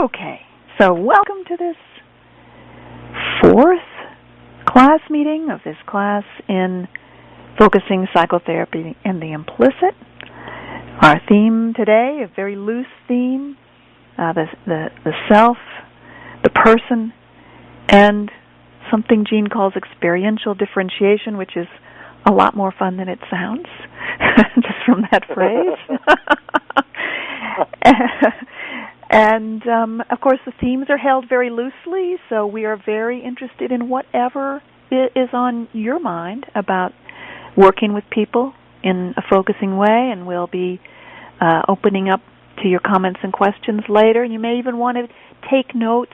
Okay, so welcome to this fourth class meeting of this class in Focusing Psychotherapy and the Implicit. Our theme today, a very loose theme, the self, the person, and something Gene calls experiential differentiation, which is a lot more fun than it sounds, just from that phrase. And, of course, the themes are held very loosely, so we are very interested in whatever is on your mind about working with people in a focusing way, and we'll be opening up to your comments and questions later. And you may even want to take notes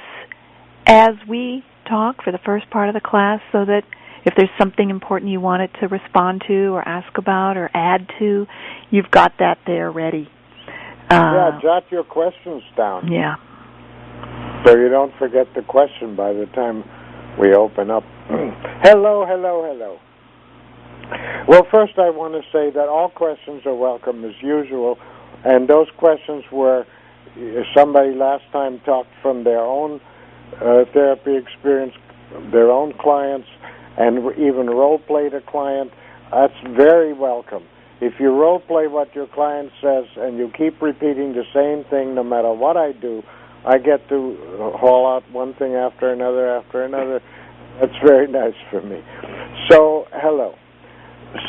as we talk for the first part of the class, so that if there's something important you wanted to respond to or ask about or add to, you've got that there ready. Jot your questions down. Yeah. So you don't forget the question by the time we open up. Hello. Well, first I want to say that all questions are welcome as usual, and those questions were, somebody last time talked from their own therapy experience, their own clients, and even role-played a client. That's very welcome. If you role-play what your client says and you keep repeating the same thing no matter what I do, I get to haul out one thing after another. That's very nice for me. So, hello.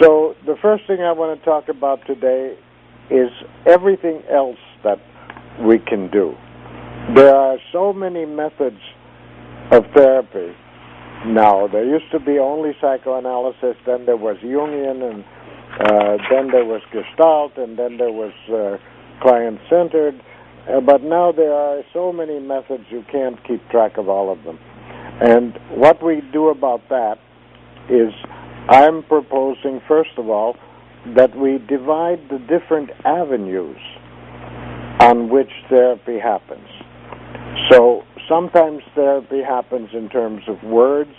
So, the first thing I want to talk about today is everything else that we can do. There are so many methods of therapy now. There used to be only psychoanalysis, then there was Jungian, and then there was Gestalt, and then there was client-centered. But now there are so many methods you can't keep track of all of them. And what we do about that is I'm proposing, first of all, that we divide the different avenues on which therapy happens. So sometimes therapy happens in terms of words,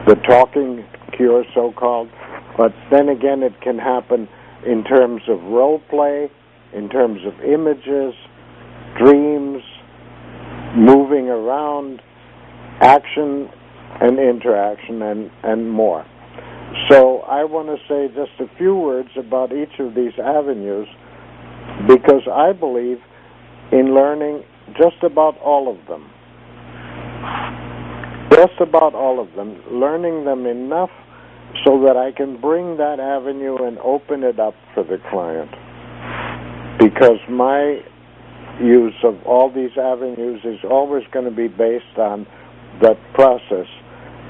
the talking cure, so-called, but then again it can happen in terms of role play, in terms of images, dreams, moving around, action and interaction, and more. So I want to say just a few words about each of these avenues, because I believe in learning just about all of them. Just about all of them, learning them enough so that I can bring that avenue and open it up for the client. Because my use of all these avenues is always going to be based on that process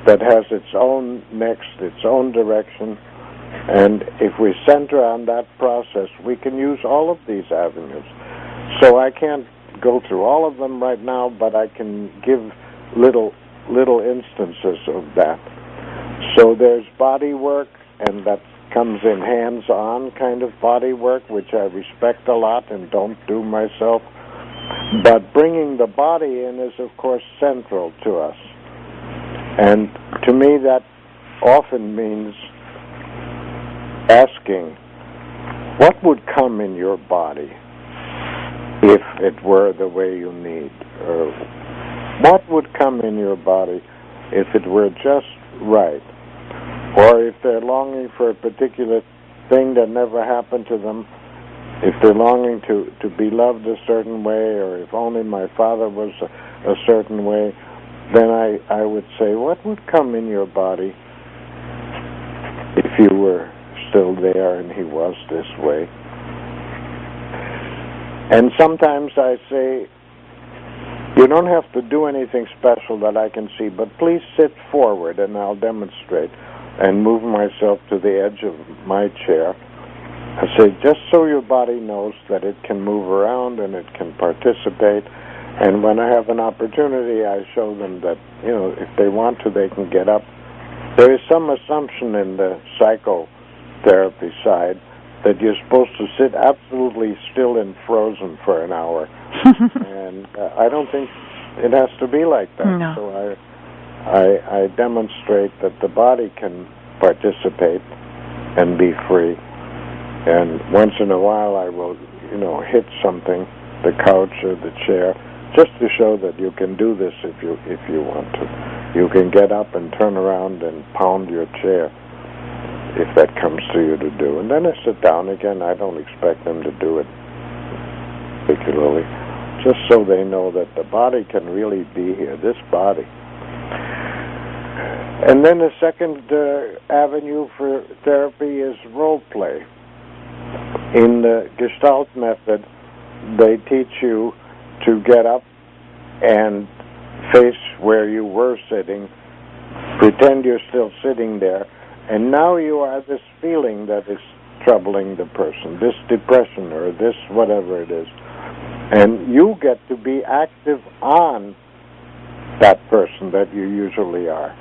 that has its own its own direction. And if we center on that process, we can use all of these avenues. So I can't go through all of them right now, but I can give little instances of that. So there's body work, and that comes in hands-on kind of body work, which I respect a lot and don't do myself. But bringing the body in is, of course, central to us. And to me, that often means asking, what would come in your body if it were the way you need? Or what would come in your body if it were just right? Or if they're longing for a particular thing that never happened to them, if they're longing to be loved a certain way, or if only my father was a certain way, then I would say, what would come in your body if you were still there and he was this way? And sometimes I say, you don't have to do anything special that I can see, but please sit forward and I'll demonstrate, and move myself to the edge of my chair. I say, just so your body knows that it can move around and it can participate. And when I have an opportunity, I show them that, if they want to, they can get up. There is some assumption in the psychotherapy side that you're supposed to sit absolutely still and frozen for an hour. And I don't think it has to be like that. No. So I demonstrate that the body can participate and be free. And once in a while I will, hit something, the couch or the chair, just to show that you can do this if you want to. You can get up and turn around and pound your chair if that comes to you to do. And then I sit down again. I don't expect them to do it particularly, just so they know that the body can really be here, this body. And then the second avenue for therapy is role play. In the Gestalt method, they teach you to get up and face where you were sitting, pretend you're still sitting there, and now you are this feeling that is troubling the person, this depression or this whatever it is. And you get to be active on that person that you usually are.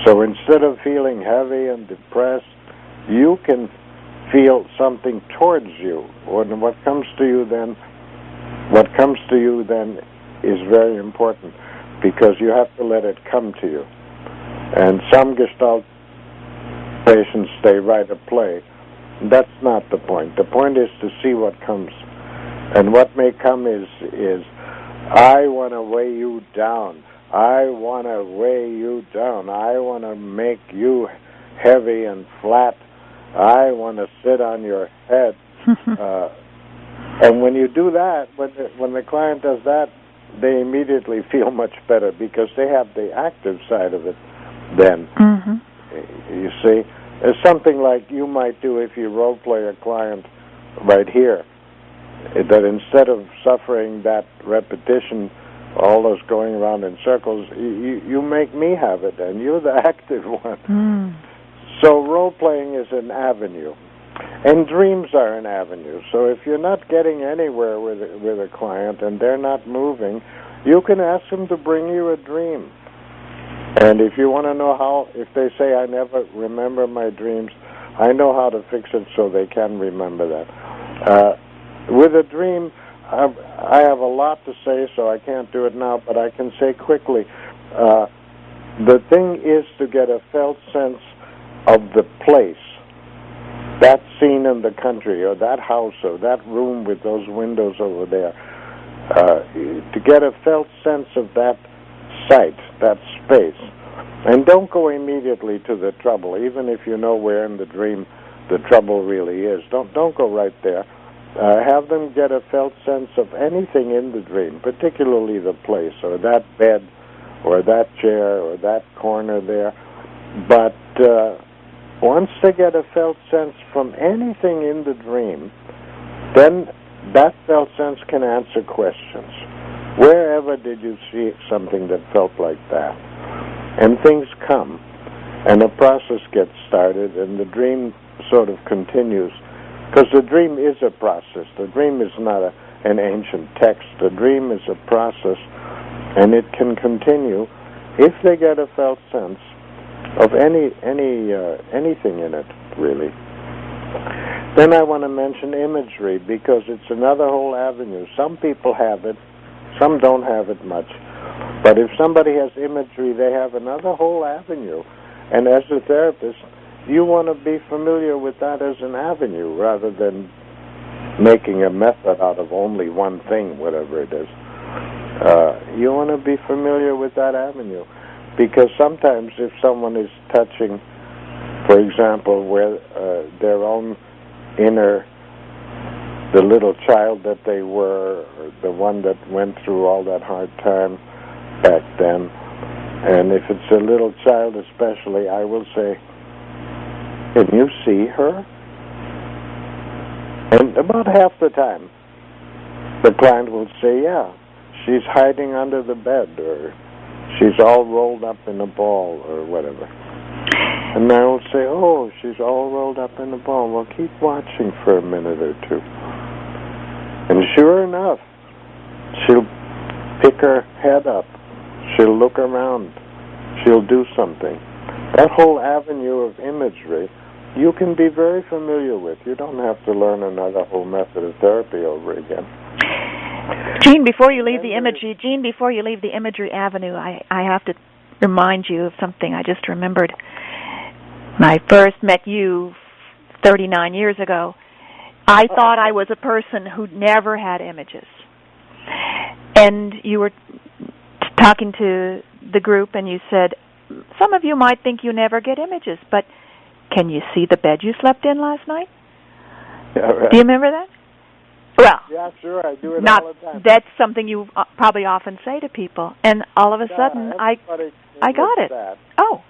So instead of feeling heavy and depressed, you can feel something towards you. And what comes to you then is very important, because you have to let it come to you. And some Gestalt patients stay right at play. That's not the point. The point is to see what comes. And what may come is I want to weigh you down. I want to weigh you down. I want to make you heavy and flat. I want to sit on your head. And when you do that, when the client does that, they immediately feel much better, because they have the active side of it then. Mm-hmm. You see? It's something like you might do if you role play a client right here, that instead of suffering that repetition, all those going around in circles, you make me have it, and you're the active one. Mm. So role-playing is an avenue, and dreams are an avenue. So if you're not getting anywhere with a client and they're not moving, you can ask them to bring you a dream. And if you want to know how, if they say, I never remember my dreams, I know how to fix it so they can remember that. With a dream, I have a lot to say, so I can't do it now, but I can say quickly. The thing is to get a felt sense of the place, that scene in the country, or that house, or that room with those windows over there, to get a felt sense of that site, that space. And don't go immediately to the trouble, even if you know where in the dream the trouble really is. Don't go right there. Have them get a felt sense of anything in the dream, particularly the place, or that bed, or that chair, or that corner there. But once they get a felt sense from anything in the dream, then that felt sense can answer questions. Wherever did you see something that felt like that? And things come, and a process gets started, and the dream sort of continues. Because the dream is a process. The dream is not an ancient text. The dream is a process, and it can continue if they get a felt sense of anything in it, really. Then I want to mention imagery, because it's another whole avenue. Some people have it, some don't have it much. But if somebody has imagery, they have another whole avenue. And as a therapist, you want to be familiar with that as an avenue, rather than making a method out of only one thing, whatever it is. You want to be familiar with that avenue, because sometimes if someone is touching, for example, where their own inner, the little child that they were, or the one that went through all that hard time back then, and if it's a little child especially, I will say, can you see her? And about half the time, the client will say, yeah, she's hiding under the bed, or she's all rolled up in a ball, or whatever. And I will say, oh, she's all rolled up in a ball. Well, keep watching for a minute or two. And sure enough, she'll pick her head up. She'll look around. She'll do something. That whole avenue of imagery, you can be very familiar with. You don't have to learn another whole method of therapy over again. Gene, before you leave the imagery avenue, I have to remind you of something I just remembered. When I first met you 39 years ago, I thought I was a person who never had images. And you were talking to the group, and you said, some of you might think you never get images, but can you see the bed you slept in last night? Yeah, right. Do you remember that? Well, yeah, sure, I do it all the time. That's something you probably often say to people, and all of a sudden, I got it. That. Oh.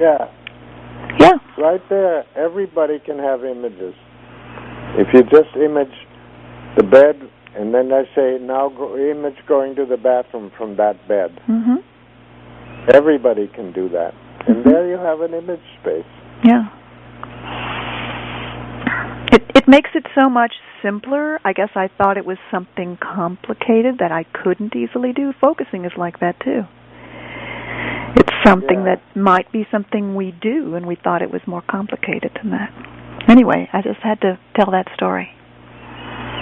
Yeah. Yeah. Right there, everybody can have images. If you just image the bed, and then I say, now image going to the bathroom from that bed. Mm-hmm. Everybody can do that. And there you have an image space. Yeah. It makes it so much simpler. I guess I thought it was something complicated that I couldn't easily do. Focusing is like that, too. It's something that might be something we do, and we thought it was more complicated than that. Anyway, I just had to tell that story.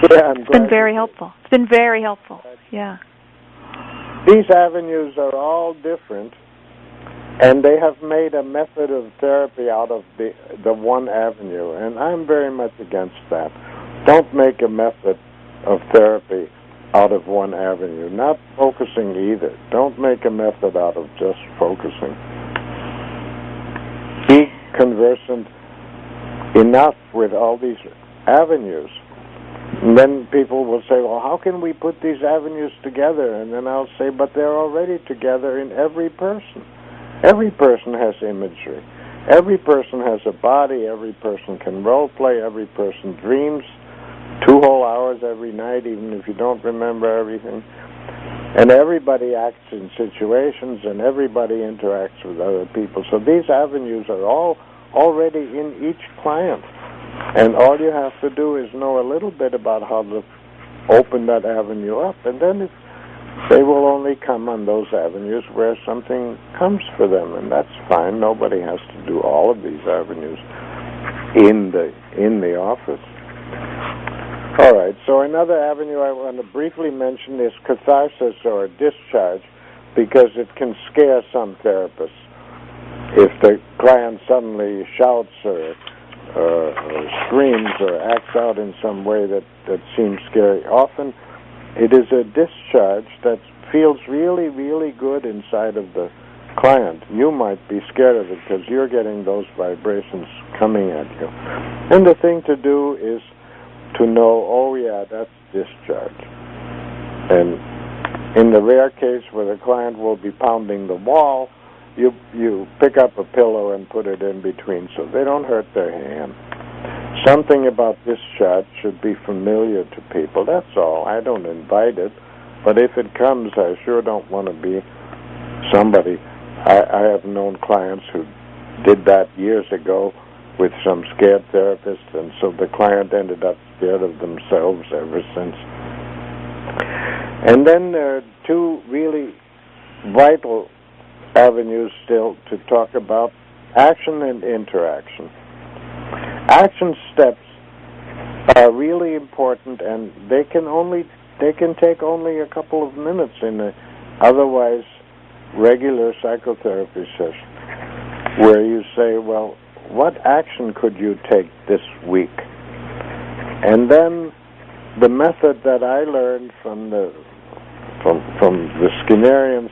Yeah, it's been very helpful. It's been very helpful. Yeah. These avenues are all different, and they have made a method of therapy out of the one avenue, and I'm very much against that. Don't make a method of therapy out of one avenue. Not focusing either. Don't make a method out of just focusing. Be conversant enough with all these avenues. And then people will say, well, how can we put these avenues together? And then I'll say, but they're already together in every person. Every person has imagery. Every person has a body. Every person can role play. Every person dreams 2 whole hours every night, even if you don't remember everything. And everybody acts in situations, and everybody interacts with other people. So these avenues are all already in each client. And all you have to do is know a little bit about how to open that avenue up, and then they will only come on those avenues where something comes for them, and that's fine. Nobody has to do all of these avenues in the office. All right, so another avenue I want to briefly mention is catharsis or discharge, because it can scare some therapists. If the client suddenly shouts or screams or acts out in some way that seems scary, often it is a discharge that feels really, really good inside of the client. You might be scared of it because you're getting those vibrations coming at you. And the thing to do is to know, oh yeah, that's discharge. And in the rare case where the client will be pounding the wall, you pick up a pillow and put it in between so they don't hurt their hand. Something about discharge should be familiar to people, that's all. I don't invite it, but if it comes, I sure don't want to be somebody. I have known clients who did that years ago with some scared therapists, and so the client ended up scared of themselves ever since. And then there are 2 really vital avenues still to talk about: action and interaction. Action steps are really important, and they can take only a couple of minutes in a otherwise regular psychotherapy session, where you say, well, what action could you take this week? And then the method that I learned from the Skinnerians,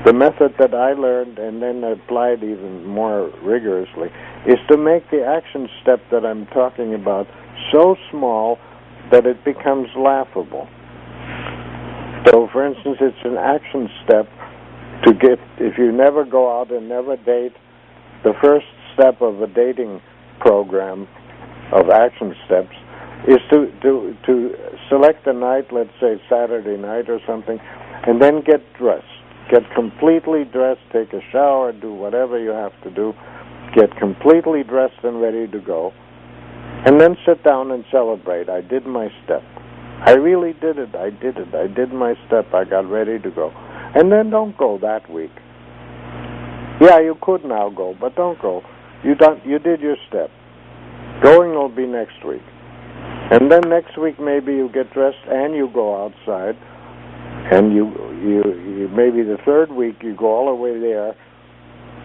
the method that I learned and then applied even more rigorously, is to make the action step that I'm talking about so small that it becomes laughable. So, for instance, it's an action step to get, if you never go out and never date, the first step of a dating program of action steps is to select a night, let's say Saturday night or something, and then get dressed. Get completely dressed, take a shower, do whatever you have to do, get completely dressed and ready to go, and then sit down and celebrate. I did my step. I really did it. I did my step. I got ready to go. And then don't go that week. Yeah, you could now go, but don't go. You did your step. Going will be next week. And then next week maybe you get dressed and you go outside, and you maybe the third week you go all the way there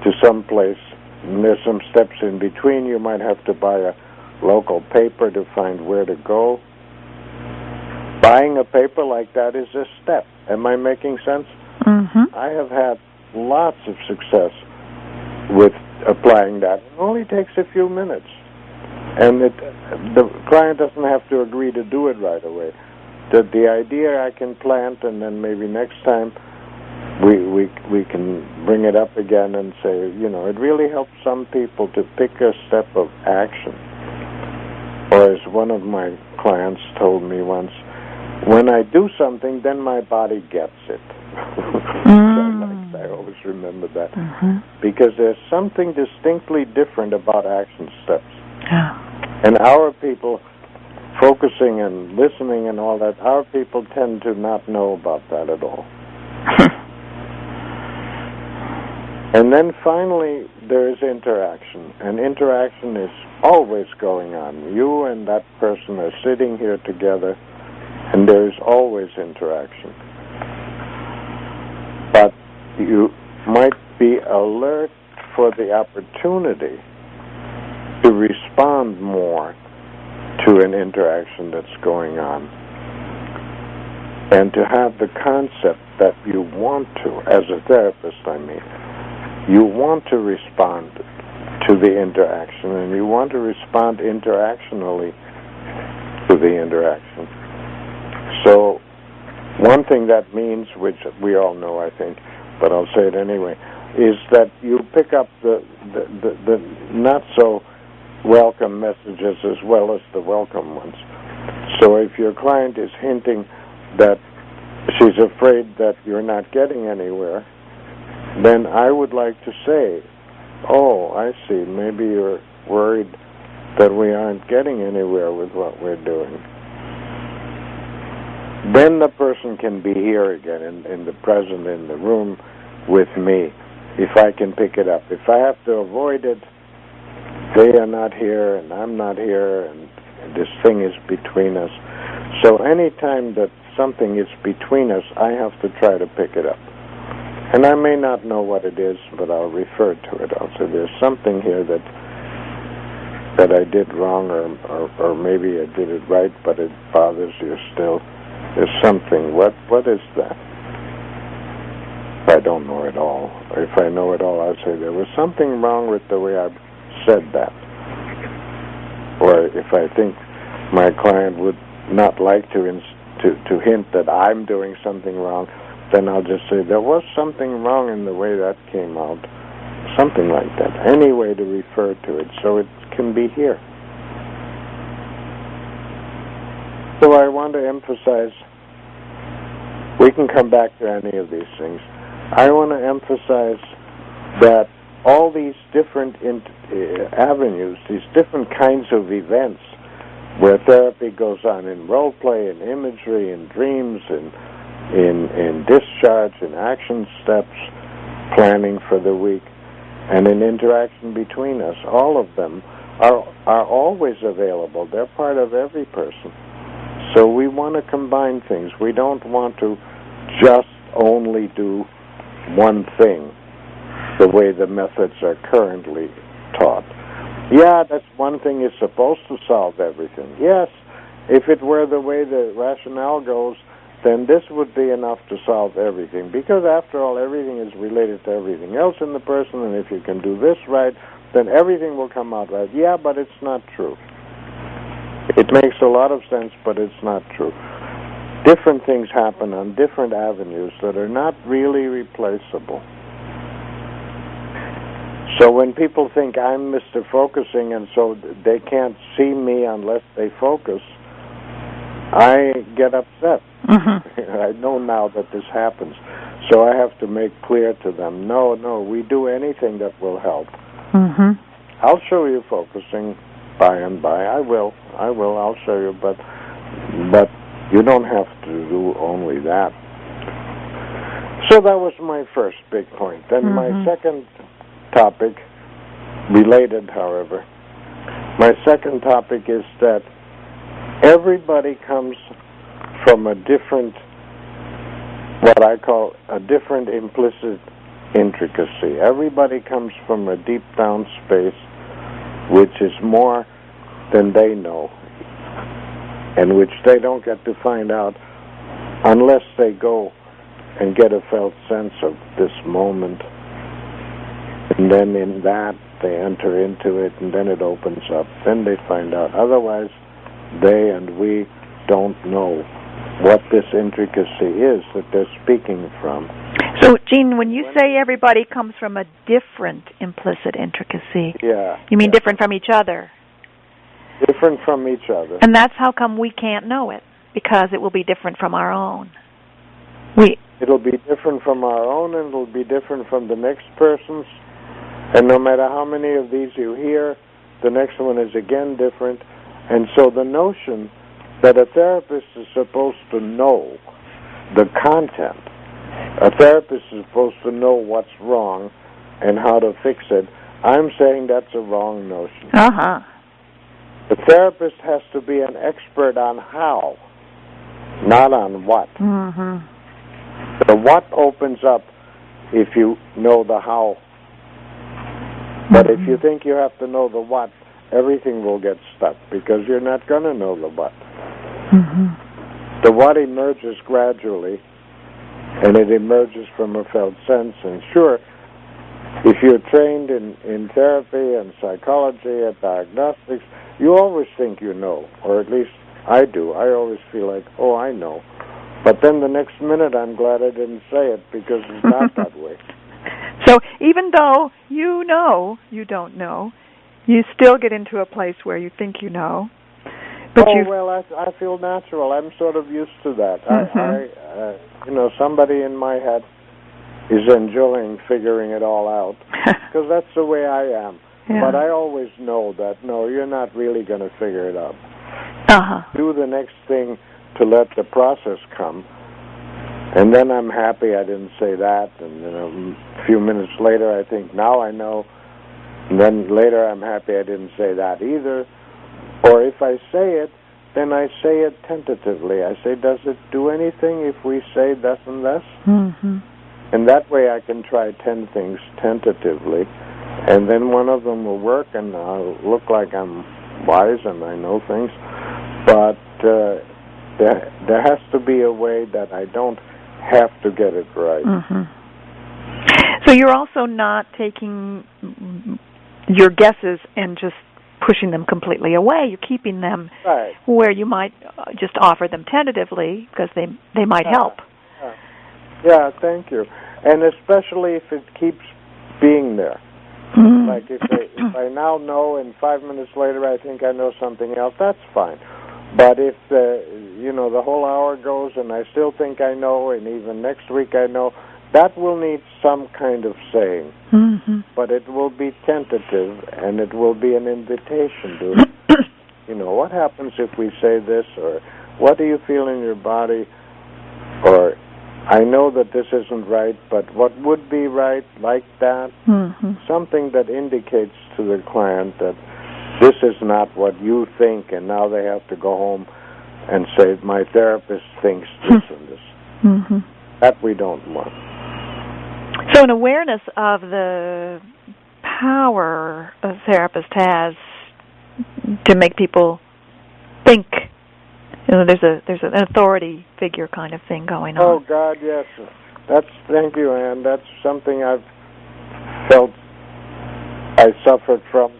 to some place, and there's some steps in between. You might have to buy a local paper to find where to go. buying a paper like that is a step. Am I making sense? Mm-hmm. I have had lots of success with applying that. It only takes a few minutes. And the client doesn't have to agree to do it right away. The idea I can plant, and then maybe next time we can bring it up again and say, it really helps some people to pick a step of action. Or as one of my clients told me once, when I do something, then my body gets it. I always remember that. Mm-hmm. Because there's something distinctly different about action steps. Yeah. And our people, focusing and listening and all that, our people tend to not know about that at all. And then finally, there is interaction. And interaction is always going on. You and that person are sitting here together, and there is always interaction. But you might be alert for the opportunity to respond more to an interaction that's going on, and to have the concept that you want to, as a therapist, I mean, you want to respond to the interaction, and you want to respond interactionally to the interaction. So one thing that means, which we all know, I think, but I'll say it anyway, is that you pick up the not so welcome messages as well as the welcome ones. So if your client is hinting that she's afraid that you're not getting anywhere, then I would like to say, oh, I see, maybe you're worried that we aren't getting anywhere with what we're doing. Then the person can be here again, in the present, in the room with me, if I can pick it up. If I have to avoid it, they are not here and I'm not here, and this thing is between us. So any time that something is between us, I have to try to pick it up. And I may not know what it is, but I'll refer to it. I'll say there's something here that I did wrong, or maybe I did it right, but it bothers you still. There's something. What is that? I don't know it all. If I know it all, I'll say there was something wrong with the way I said that. Or if I think my client would not like to hint that I'm doing something wrong, then I'll just say there was something wrong in the way that came out. Something like that. Any way to refer to it so it can be here. So I want to emphasize, we can come back to any of these things. I want to emphasize that all these different avenues, these different kinds of events where therapy goes on in role play, in imagery, in dreams, in discharge, in action steps, planning for the week, and in interaction between us, all of them are always available. They're part of every person. So we want to combine things. We don't want to just only do one thing the way the methods are currently taught. Yeah, that's one thing is supposed to solve everything. Yes, if it were the way the rationale goes, then this would be enough to solve everything. Because after all, everything is related to everything else in the person, and if you can do this right, then everything will come out right. Yeah, but it's not true. It makes a lot of sense, but it's not true. Different things happen on different avenues that are not really replaceable. So when people think I'm Mr. Focusing and so they can't see me unless they focus, I get upset. Mm-hmm. I know now that this happens. So I have to make clear to them, no, we do anything that will help. Mm-hmm. I'll show you focusing by and by. I'll show you, but you don't have to do only that. So that was my first big point. Then my second topic, related, however, my second topic is that everybody comes from a different, what I call a different implicit intricacy. Everybody comes from a deep down space which is more than they know. and which they don't get to find out unless they go and get a felt sense of this moment. And then in that, they enter into it, and then it opens up. Then they find out. Otherwise, they and we don't know what this intricacy is that they're speaking from. So, Gene, when you say everybody comes from a different implicit intricacy, you mean different from each other? Different from each other. And that's how come we can't know it, because it will be different from our own. It'll be different from our own, and it'll be different from the next person's. And no matter how many of these you hear, the next one is again different. And so the notion that a therapist is supposed to know the content, a therapist is supposed to know what's wrong and how to fix it, I'm saying that's a wrong notion. The therapist has to be an expert on how, not on what. The what opens up if you know the how. But if you think you have to know the what, everything will get stuck because you're not going to know the what. The what emerges gradually, and it emerges from a felt sense. And sure, if you're trained in therapy and psychology and diagnostics, you always think you know, or at least I do. I always feel like, oh, I know. But then the next minute I'm glad I didn't say it because it's not that way. So even though you know you don't know, you still get into a place where you think you know. But well, I feel natural. I'm sort of used to that. Somebody in my head is enjoying figuring it all out because that's the way I am. But I always know that, no, you're not really going to figure it out. Do the next thing to let the process come. And then I'm happy I didn't say that. And then a few minutes later, I think, now I know. And then later, I'm happy I didn't say that either. Or if I say it, then I say it tentatively. I say, does it do anything if we say this and this? And that way I can try 10 things tentatively. And then one of them will work, and I'll look like I'm wise and I know things. But there has to be a way that I don't have to get it right. So you're also not taking your guesses and just pushing them completely away. You're keeping them where you might just offer them tentatively because they might help. Yeah, thank you. And especially if it keeps being there. Like if I now know and 5 minutes later I think I know something else, that's fine. But if the whole hour goes and I still think I know, and even next week I know, that will need some kind of saying. But it will be tentative, and it will be an invitation to, what happens if we say this, or what do you feel in your body, or I know that this isn't right, but what would be right, like that? Something that indicates to the client that this is not what you think, and now they have to go home and say, my therapist thinks this and this. That we don't want. So an awareness of the power a therapist has to make people think. There's an authority figure kind of thing going on. Oh, God, yes. Thank you, Ann. That's something I've felt I suffered from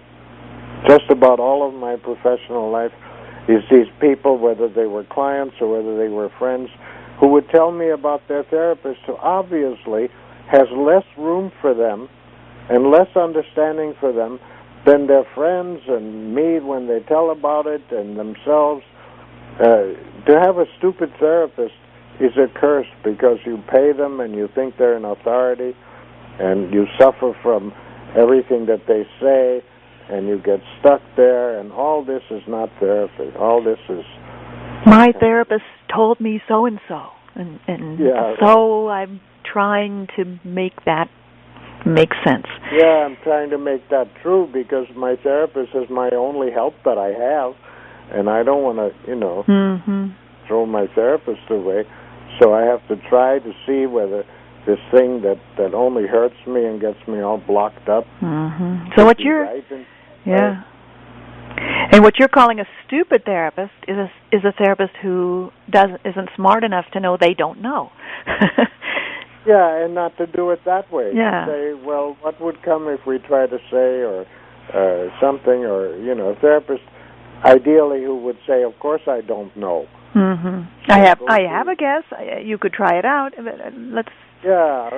just about all of my professional life, is these people, whether they were clients or whether they were friends, who would tell me about their therapist who obviously has less room for them and less understanding for them than their friends and me when they tell about it and themselves. To have a stupid therapist is a curse because you pay them and you think they're an authority and you suffer from everything that they say and you get stuck there, and all this is not therapy. All this is... My therapist told me so-and-so, and so I'm trying to make that make sense. Yeah, I'm trying to make that true because my therapist is my only help that I have, and I don't want to, throw my therapist away. So I have to try to see whether this thing that only hurts me and gets me all blocked up. So what you're... And what you're calling a stupid therapist is a therapist who isn't smart enough to know they don't know. Yeah, and not to do it that way. Yeah. To say, well, what would come if we try to say or something, or, a therapist, ideally, who would say, of course I don't know. Mm-hmm. I have a guess. You could try it out. Let's. Yeah,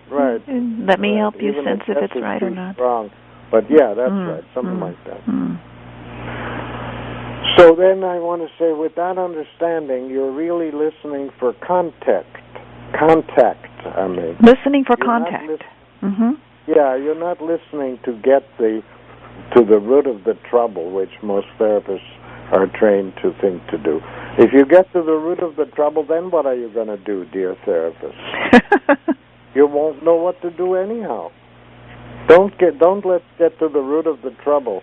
right. Let me help you Even sense if it's right or not. Strong. But yeah, that's right, something like that. So then I want to say, with that understanding, you're really listening for contact. Listening for contact. Yeah, you're not listening to get to the root of the trouble, which most therapists are trained to think to do. If you get to the root of the trouble, then what are you going to do, dear therapist? You won't know what to do anyhow. Don't let's get to the root of the trouble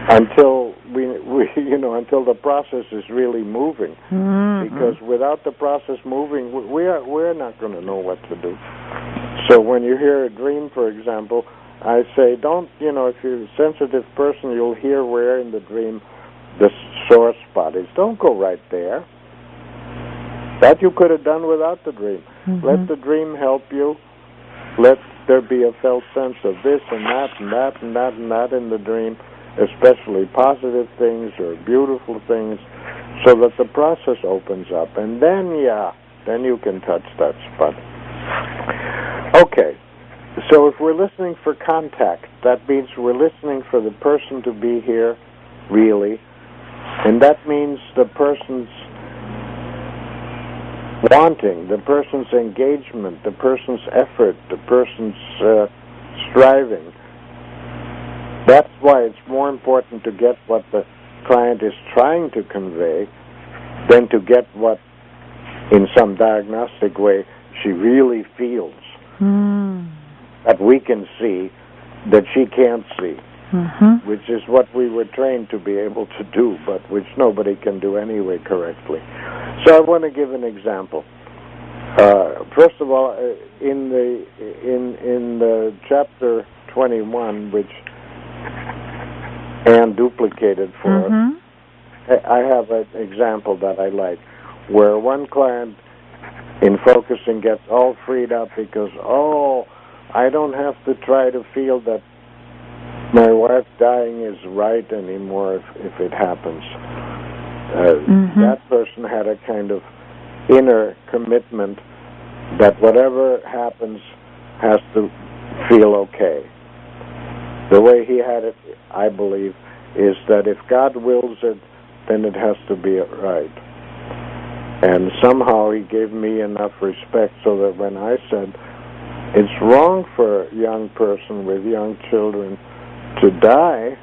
until until the process is really moving. Because without the process moving, we're not going to know what to do. So when you hear a dream, for example, I say, don't, if you're a sensitive person, you'll hear where in the dream the sore spot is. Don't go right there. That you could have done without the dream. Let the dream help you. Let there be a felt sense of this and that and that and that and that in the dream, especially positive things or beautiful things, so that the process opens up. And then you can touch that spot. Okay. So if we're listening for contact, that means we're listening for the person to be here, really. And that means the person's wanting, the person's engagement, the person's effort, the person's striving. That's why it's more important to get what the client is trying to convey than to get what, in some diagnostic way, she really feels. That we can see, that she can't see, which is what we were trained to be able to do, but which nobody can do anyway correctly. So I want to give an example. First of all, in the chapter 21, which Anne duplicated for us, I have an example that I like, where one client in focusing gets all freed up because, I don't have to try to feel that my wife dying is right anymore if it happens. That person had a kind of inner commitment that whatever happens has to feel okay. The way he had it, I believe, is that if God wills it, then it has to be right. And somehow he gave me enough respect so that when I said, it's wrong for a young person with young children to die,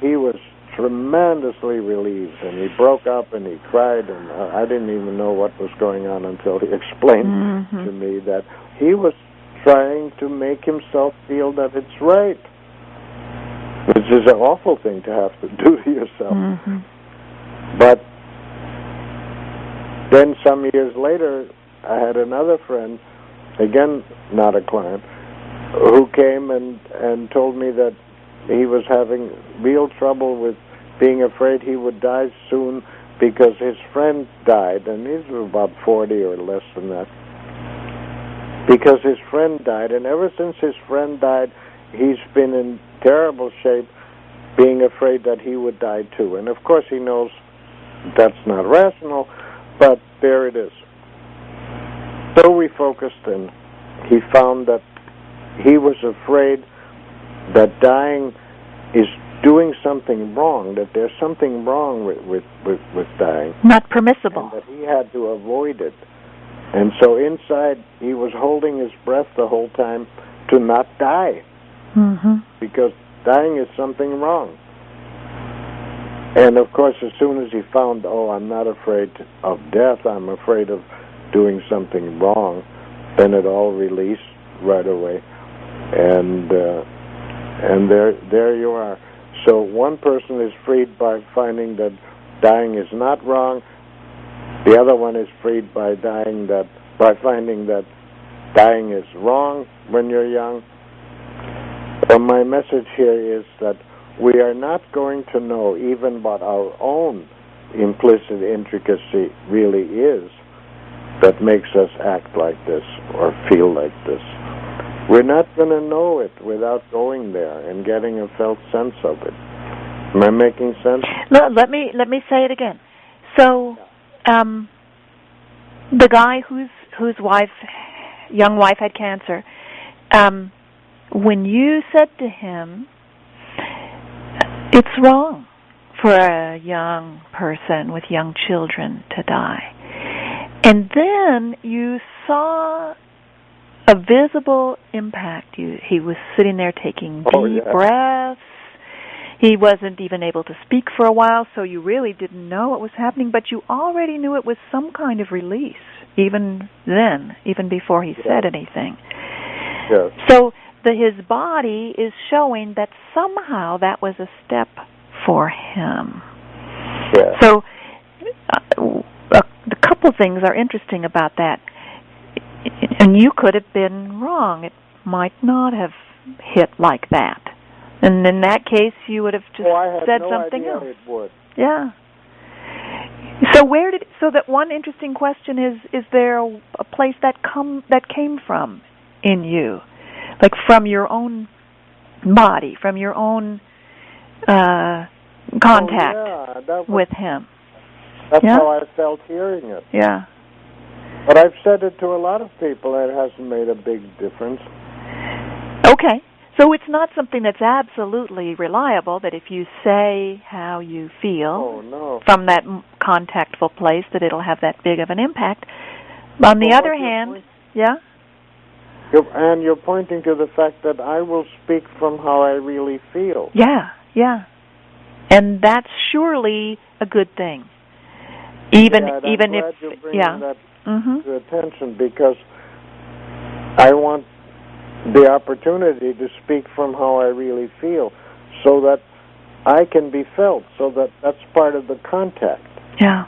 he was tremendously relieved, and he broke up and he cried, and I didn't even know what was going on until he explained to me that he was trying to make himself feel that it's right, which is an awful thing to have to do to yourself. But then some years later, I had another friend, again not a client, who came and told me that he was having real trouble with being afraid he would die soon because his friend died, and he's about 40 or less than that. Because his friend died, and ever since his friend died, he's been in terrible shape, being afraid that he would die too. And of course he knows that's not rational, but there it is. So we focused, and he found that he was afraid that dying is doing something wrong, that there's something wrong with dying. Not permissible. And that he had to avoid it. And so inside, he was holding his breath the whole time to not die. Because dying is something wrong. And of course, as soon as he found, I'm not afraid of death, I'm afraid of doing something wrong, then it all released right away. And there you are. So one person is freed by finding that dying is not wrong. The other one is freed by finding that dying is wrong when you're young. So my message here is that we are not going to know even what our own implicit intricacy really is that makes us act like this or feel like this. We're not going to know it without going there and getting a felt sense of it. Am I making sense? No, let me say it again. So, the guy whose young wife had cancer, when you said to him, it's wrong for a young person with young children to die, and then you saw a visible impact. He was sitting there taking deep breaths. He wasn't even able to speak for a while, so you really didn't know what was happening, but you already knew it was some kind of release, even then, even before he said anything. Yes. So his body is showing that somehow that was a step for him. Yes. So a couple things are interesting about that. And you could have been wrong. It might not have hit like that. And in that case, you would have just said something else. It would. Yeah. So that one interesting question is there a place that came from in you, like from your own body, from your own contact with him? That's how I felt hearing it. Yeah. But I've said it to a lot of people, and it hasn't made a big difference. Okay. So it's not something that's absolutely reliable, that if you say how you feel from that contactful place, that it'll have that big of an impact. On the other hand, and you're pointing to the fact that I will speak from how I really feel. Yeah. And that's surely a good thing. Even if you're bringing that to attention, because I want the opportunity to speak from how I really feel, so that I can be felt, so that that's part of the contact. Yeah.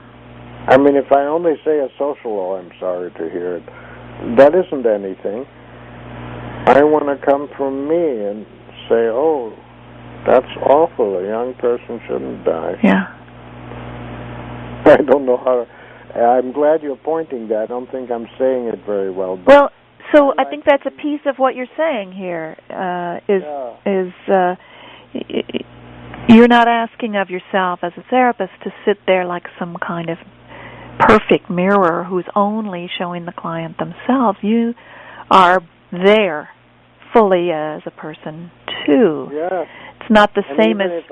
I mean, if I only say a social, I'm sorry to hear it, that isn't anything. I want to come from me and say, oh, that's awful, a young person shouldn't die. Yeah. I don't know how to... I'm glad you're pointing that. I don't think I'm saying it very well. Well, so I think that's a piece of what you're saying here, you're not asking of yourself as a therapist to sit there like some kind of perfect mirror who's only showing the client themselves. You are there fully as a person, too. Yeah. It's not the same as...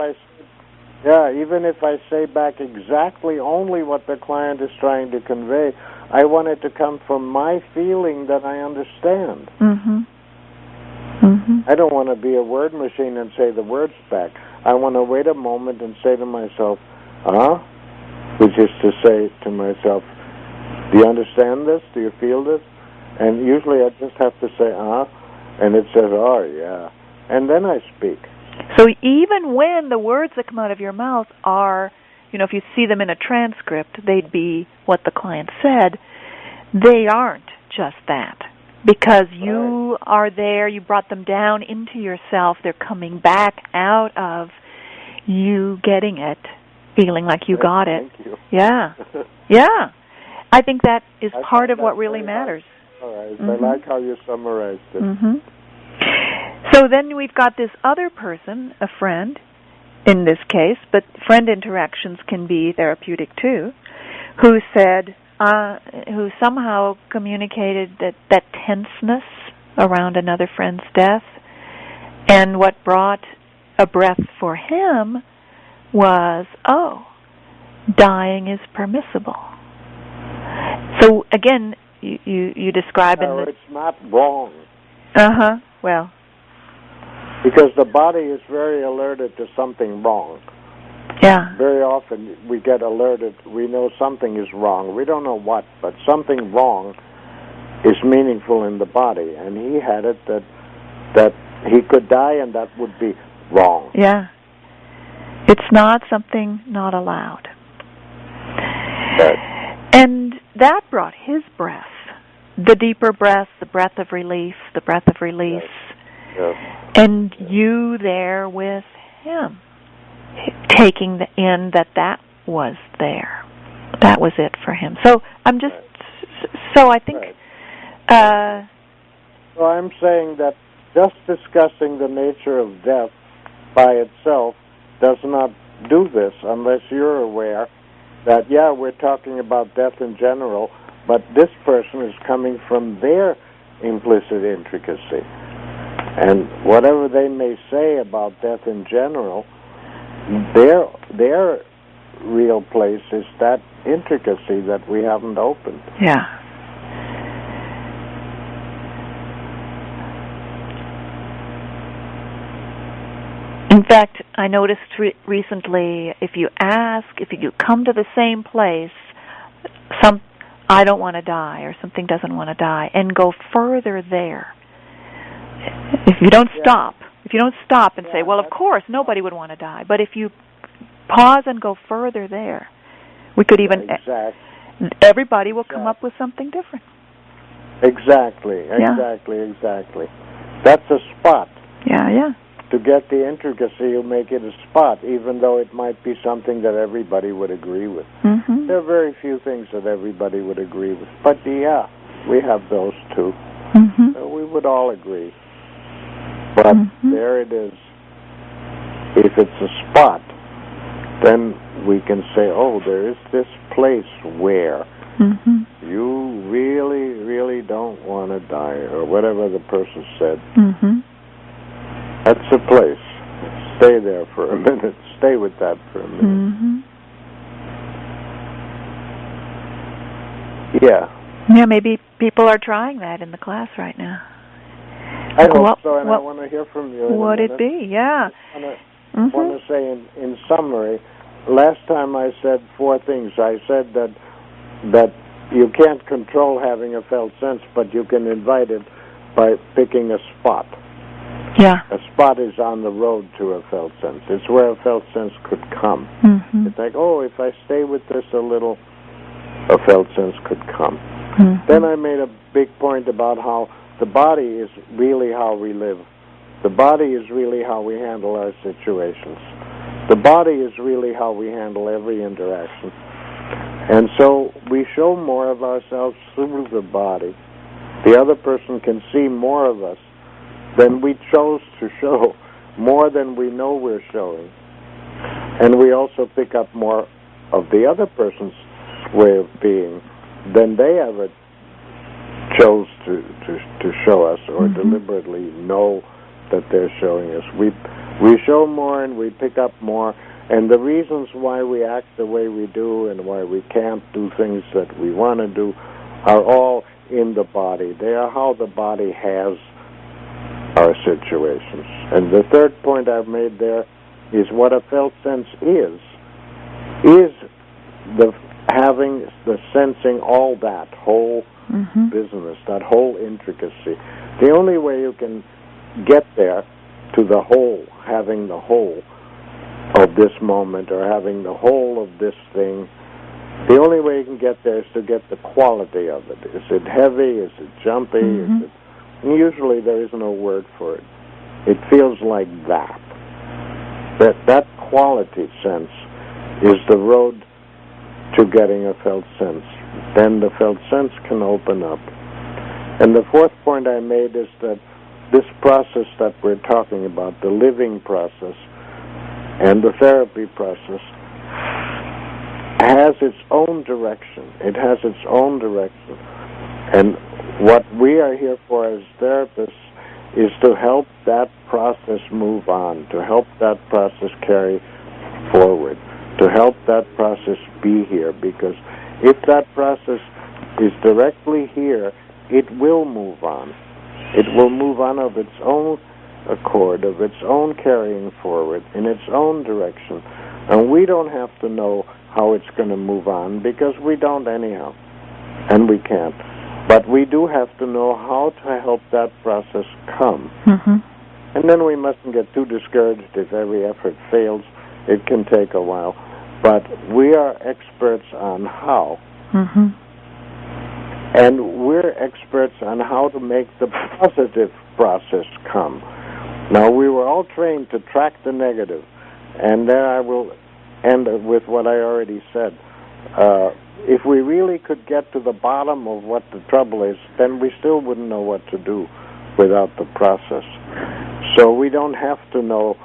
even if I say back exactly only what the client is trying to convey, I want it to come from my feeling that I understand. I don't want to be a word machine and say the words back. I want to wait a moment and say to myself, which is to say to myself, do you understand this? Do you feel this? And usually I just have to say, and it says, oh, yeah. And then I speak. So even when the words that come out of your mouth are, if you see them in a transcript, they'd be what the client said, they aren't just that. Because you are there, you brought them down into yourself, they're coming back out of you getting it, feeling like you got it. Thank you. Yeah. Yeah. I think that is part of what really matters. All right. I like how you summarized it. So then we've got this other person, a friend, in this case, but friend interactions can be therapeutic too, who said, who somehow communicated that tenseness around another friend's death, and what brought a breath for him was, dying is permissible. So again, you describe it's not wrong. Well, because the body is very alerted to something wrong. Yeah. Very often we get alerted, we know something is wrong. We don't know what, but something wrong is meaningful in the body. And he had it that he could die and that would be wrong. Yeah. It's not something not allowed. Right. And that brought his breath, the deeper breath, the breath of relief, the breath of release. Yes. And you there with him. taking in that was there. That was it for him. So I'm just, so I think... So I'm saying that just discussing the nature of death by itself does not do this unless you're aware that, yeah, we're talking about death in general, but this person is coming from their implicit intricacy. And whatever they may say about death in general, their real place is that intricacy that we haven't opened. Yeah. In fact, I noticed recently, if you come to the same place, I don't want to die, or something doesn't want to die, and go further there. If you don't stop and say, well, of course, nobody would want to die, but if you pause and go further there, we could even, everybody will come up with something different. Exactly. That's a spot. Yeah. To get the intricacy, you make it a spot, even though it might be something that everybody would agree with. Mm-hmm. There are very few things that everybody would agree with. But, yeah, we have those too. Mm-hmm. So we would all agree. But there it is. If it's a spot, then we can say, oh, there is this place where you really, really don't want to die, or whatever the person said. Mm-hmm. That's a place. Stay there for a minute. Stay with that for a minute. Mm-hmm. Yeah. Yeah, maybe people are trying that in the class right now. I hope so, and I want to hear from you. Would it be? Yeah. I want to say in summary, last time I said 4 things. I said that you can't control having a felt sense, but you can invite it by picking a spot. Yeah. A spot is on the road to a felt sense. It's where a felt sense could come. Mm-hmm. It's like, oh, if I stay with this a little, a felt sense could come. Mm-hmm. Then I made a big point about how the body is really how we live. The body is really how we handle our situations. The body is really how we handle every interaction. And so we show more of ourselves through the body. The other person can see more of us than we chose to show, more than we know we're showing. And we also pick up more of the other person's way of being than they ever chose to show us, or deliberately know that they're showing us. We show more and we pick up more, and the reasons why we act the way we do and why we can't do things that we want to do are all in the body. They are how the body has our situations. And the third point I've made there is what a felt sense is the having, the sensing all that whole business, that whole intricacy. The only way you can get there to the whole, having the whole of this moment, or having the whole of this thing, the only way you can get there is to get the quality of it. Is it heavy? Is it jumpy? Is it... And usually there is no word for it. It feels like that. That quality sense is the road to getting a felt sense. Then the felt sense can open up. And the fourth point I made is that this process that we're talking about, the living process and the therapy process, has its own direction. It has its own direction. And what we are here for as therapists is to help that process move on, to help that process carry forward, to help that process be here. Because if that process is directly here, it will move on. It will move on of its own accord, of its own carrying forward, in its own direction. And we don't have to know how it's going to move on, because we don't anyhow, and we can't. But we do have to know how to help that process come. And then we mustn't get too discouraged if every effort fails. It can take a while. But we are experts on how. And we're experts on how to make the positive process come. Now, we were all trained to track the negative And then I will end with what I already said. If we really could get to the bottom of what the trouble is, then we still wouldn't know what to do without the process. So we don't have to know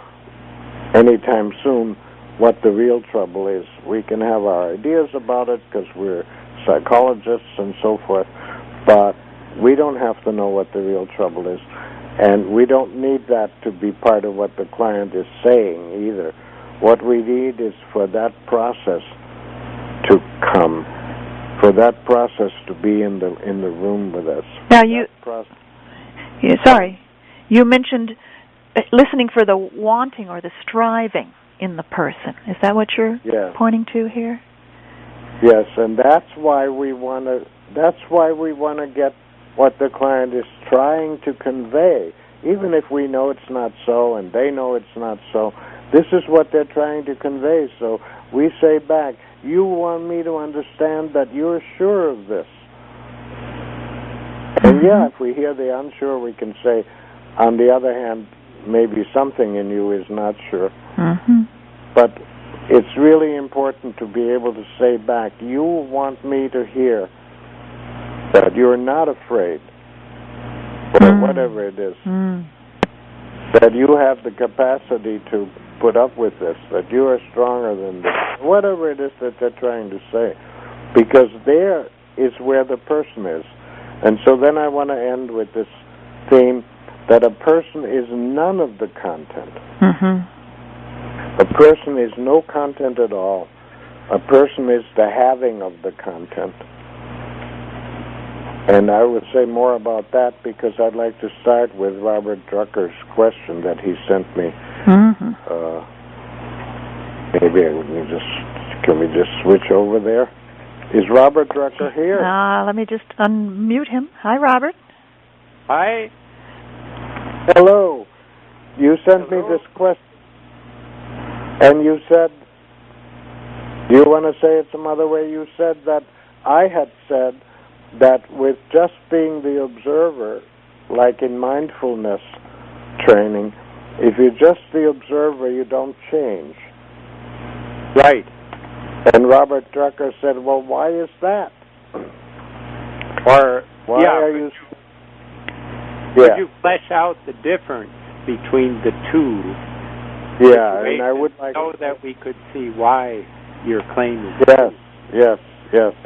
anytime soon what the real trouble is. We can have our ideas about it because we're psychologists and so forth, but we don't have to know what the real trouble is. And we don't need that to be part of what the client is saying either. What we need is for that process to come, for that process to be in the room with us. Now you mentioned listening for the wanting or the striving in the person. Is that what you're pointing to here? Yes, and that's why we want to get what the client is trying to convey, even if we know it's not so and they know it's not so. This is what they're trying to convey. So we say back, you want me to understand that you're sure of this. And if we hear the unsure, we can say, on the other hand, maybe something in you is not sure. Mm-hmm. But it's really important to be able to say back, you want me to hear that you're not afraid, or whatever it is, that you have the capacity to put up with this, that you are stronger than this, whatever it is that they're trying to say, because there is where the person is. And so then I want to end with this theme that a person is none of the content. A person is no content at all. A person is the having of the content. And I would say more about that because I'd like to start with Robert Drucker's question that he sent me. Maybe can we just switch over there? Is Robert Drucker here? Let me just unmute him. Hi, Robert. Hi. Hello. You sent me this question, and you said, do you want to say it some other way? You said that I had said that with just being the observer, like in mindfulness training, if you're just the observer, you don't change. Right. And Robert Drucker said, well, why is that? Or, why are you... Could you flesh out the difference between the two? Yeah, and I would like... so that we could see why your claim is Yes.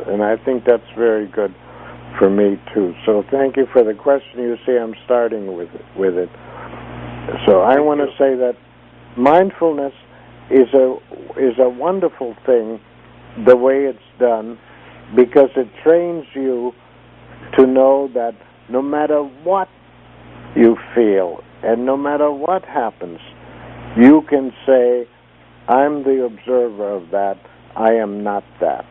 And I think that's very good for me, too. So thank you for the question. You see, I'm starting with it. So I want to say that mindfulness is a wonderful thing, the way it's done, because it trains you to know that no matter what you feel and no matter what happens, you can say, I'm the observer of that. I am not that.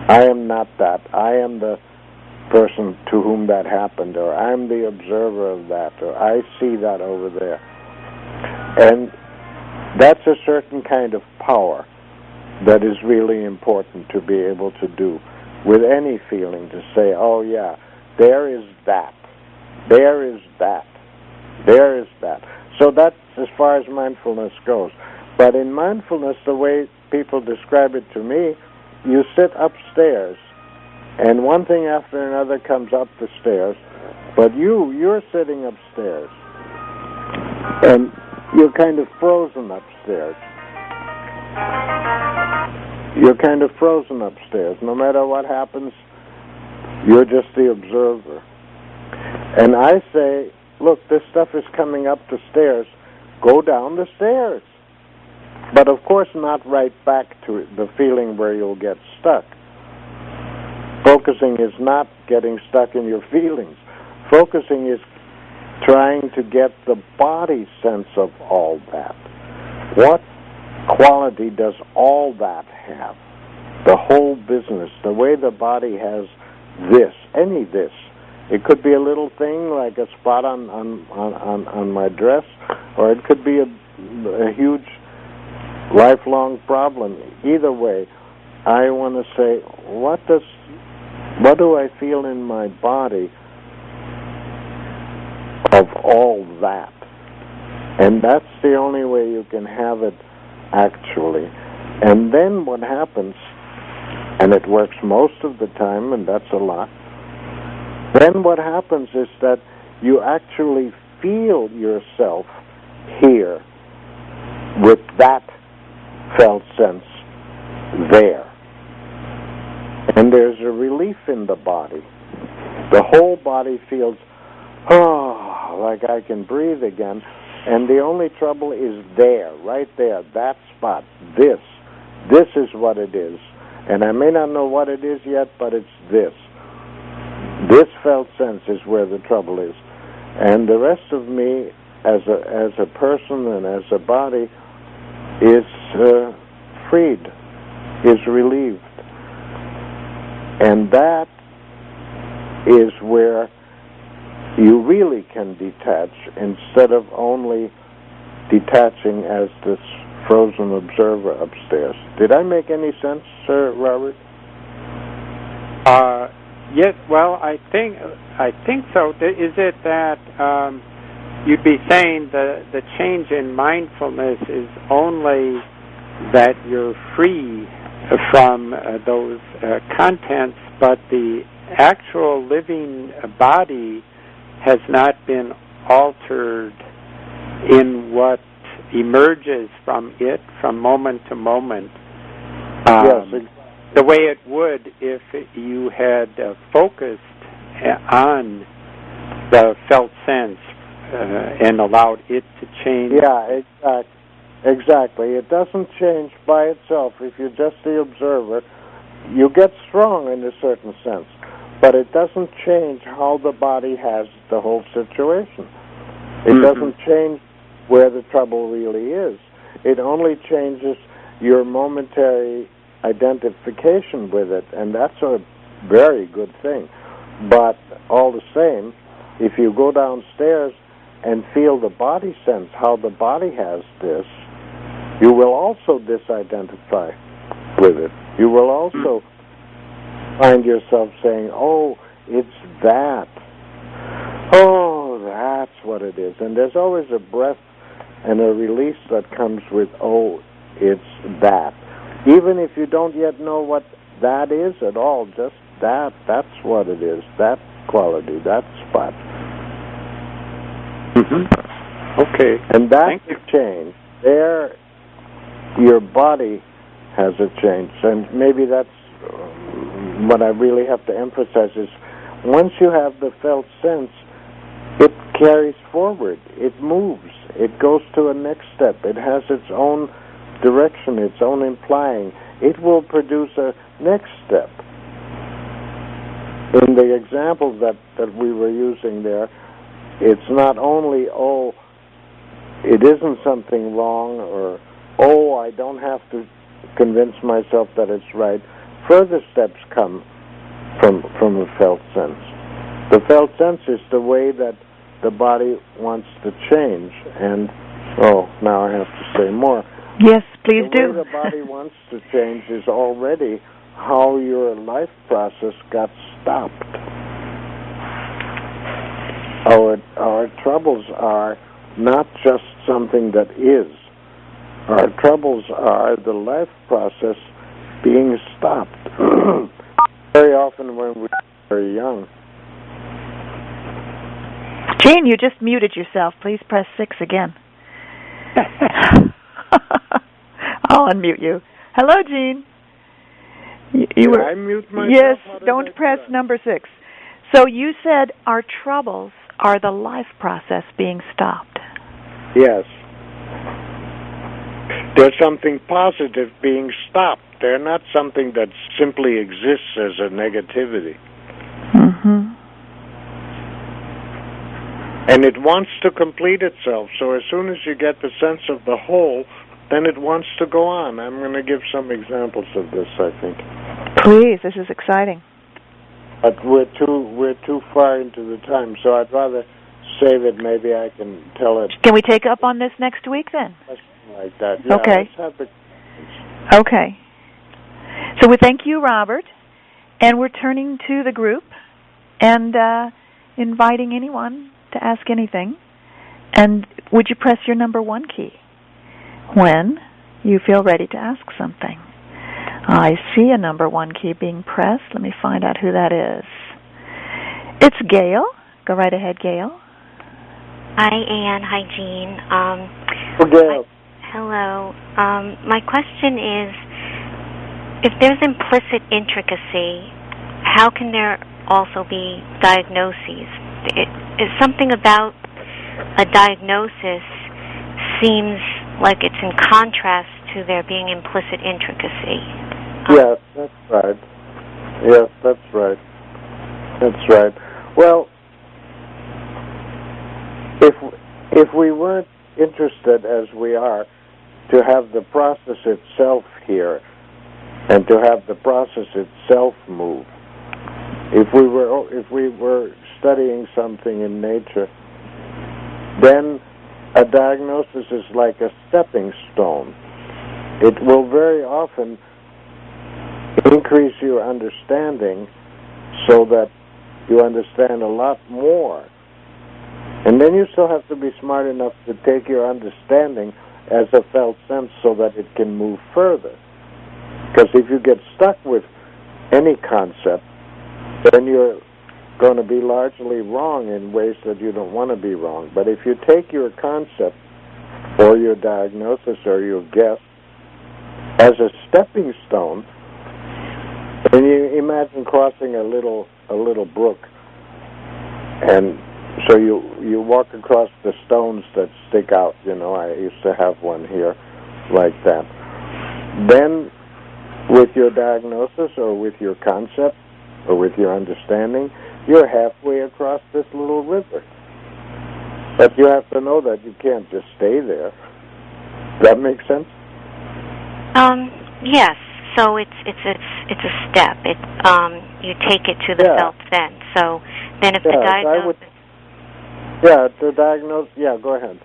I am not that. I am the person to whom that happened, or I'm the observer of that, or I see that over there. And that's a certain kind of power that is really important to be able to do with any feeling, to say, oh yeah, there is that. There is that. There is that. So that's as far as mindfulness goes. But in mindfulness, the way people describe it to me, you sit upstairs, and one thing after another comes up the stairs, but you're sitting upstairs, and you're kind of frozen upstairs. You're kind of frozen upstairs. No matter what happens, you're just the observer. And I say, look, this stuff is coming up the stairs. Go down the stairs. But of course not right back to the feeling where you'll get stuck. Focusing is not getting stuck in your feelings. Focusing is trying to get the body sense of all that. What quality does all that have? The whole business, the way the body has this, any this. It could be a little thing like a spot on my dress, or it could be a huge lifelong problem. Either way, I want to say, what do I feel in my body of all that? And that's the only way you can have it, actually. And then what happens, and it works most of the time, and that's a lot, then what happens is that you actually feel yourself here with that felt sense there. And there's a relief in the body. The whole body feels, oh, like I can breathe again. And the only trouble is there, right there, that spot. This is what it is. And I may not know what it is yet, but it's this. This felt sense is where the trouble is. And the rest of me, as a person and as a body, is freed, is relieved. And that is where you really can detach instead of only detaching as this frozen observer upstairs. Did I make any sense, Sir Robert? Yes. Well, I think so. Is it that you'd be saying the change in mindfulness is only that you're free from those contents, but the actual living body has not been altered in what emerges from it from moment to moment. Yes, the way it would if you had focused on the felt sense and allowed it to change. Yeah, exactly. It doesn't change by itself. If you're just the observer, you get strong in a certain sense, but it doesn't change how the body has the whole situation. It doesn't change where the trouble really is. It only changes your momentary identification with it, and that's a very good thing. But all the same, if you go downstairs and feel the body sense, how the body has this, you will also disidentify with it. You will also find yourself saying, oh, it's that. Oh, that's what it is. And there's always a breath and a release that comes with, oh, it's that. Even if you don't yet know what that is at all, just that's what it is, that quality, that spot. Okay. And that's the change. There, your body has a change. And maybe that's what I really have to emphasize is once you have the felt sense, it carries forward. It moves. It goes to a next step. It has its own direction, its own implying. It will produce a next step. In the example that we were using there, it's not only, oh, it isn't something wrong, or, oh, I don't have to convince myself that it's right. Further steps come from the felt sense. The felt sense is the way that the body wants to change. And, oh, now I have to say more. Yes, please do. The way the body wants to change is already how your life process got stopped. Our troubles are not just something that is. Our troubles are the life process being stopped. Very often when we're very young. Gene, you just muted yourself. Please press 6 again. I'll unmute you. Hello, Gene. You were. I mute myself? Yes, don't press number 6. So you said our troubles are the life process being stopped. Yes. There's something positive being stopped. They're not something that simply exists as a negativity. And it wants to complete itself. So as soon as you get the sense of the whole, then it wants to go on. I'm going to give some examples of this, I think. Please, this is exciting. But we're too far into the time, so I'd rather save it. Maybe I can tell it. Can we take up on this next week then? Like that. Yeah, okay. Let's have the... Okay. So we thank you, Robert, and we're turning to the group and inviting anyone to ask anything. And would you press your number 1 key when you feel ready to ask something? I see a number 1 key being pressed. Let me find out who that is. It's Gail. Go right ahead, Gail. Hi, Anne. Hi, Gene. Gail. Hello. My question is, if there's implicit intricacy, how can there also be diagnoses? It's something about a diagnosis seems like it's in contrast to there being implicit intricacy. Yes, that's right. Yes, that's right. That's right. Well, if we weren't interested, as we are, to have the process itself here and to have the process itself move, if we were studying something in nature, then a diagnosis is like a stepping stone. It will very often increase your understanding so that you understand a lot more. And then you still have to be smart enough to take your understanding as a felt sense so that it can move further. Because if you get stuck with any concept, then you're going to be largely wrong in ways that you don't want to be wrong. But if you take your concept or your diagnosis or your guess as a stepping stone, and you imagine crossing a little brook, and so you walk across the stones that stick out. You know, I used to have one here like that. Then with your diagnosis or with your concept or with your understanding, you're halfway across this little river. But you have to know that you can't just stay there. Does that make sense? Yes. So it's a step. You take it to the felt sense. So then if the diagnosis... go ahead.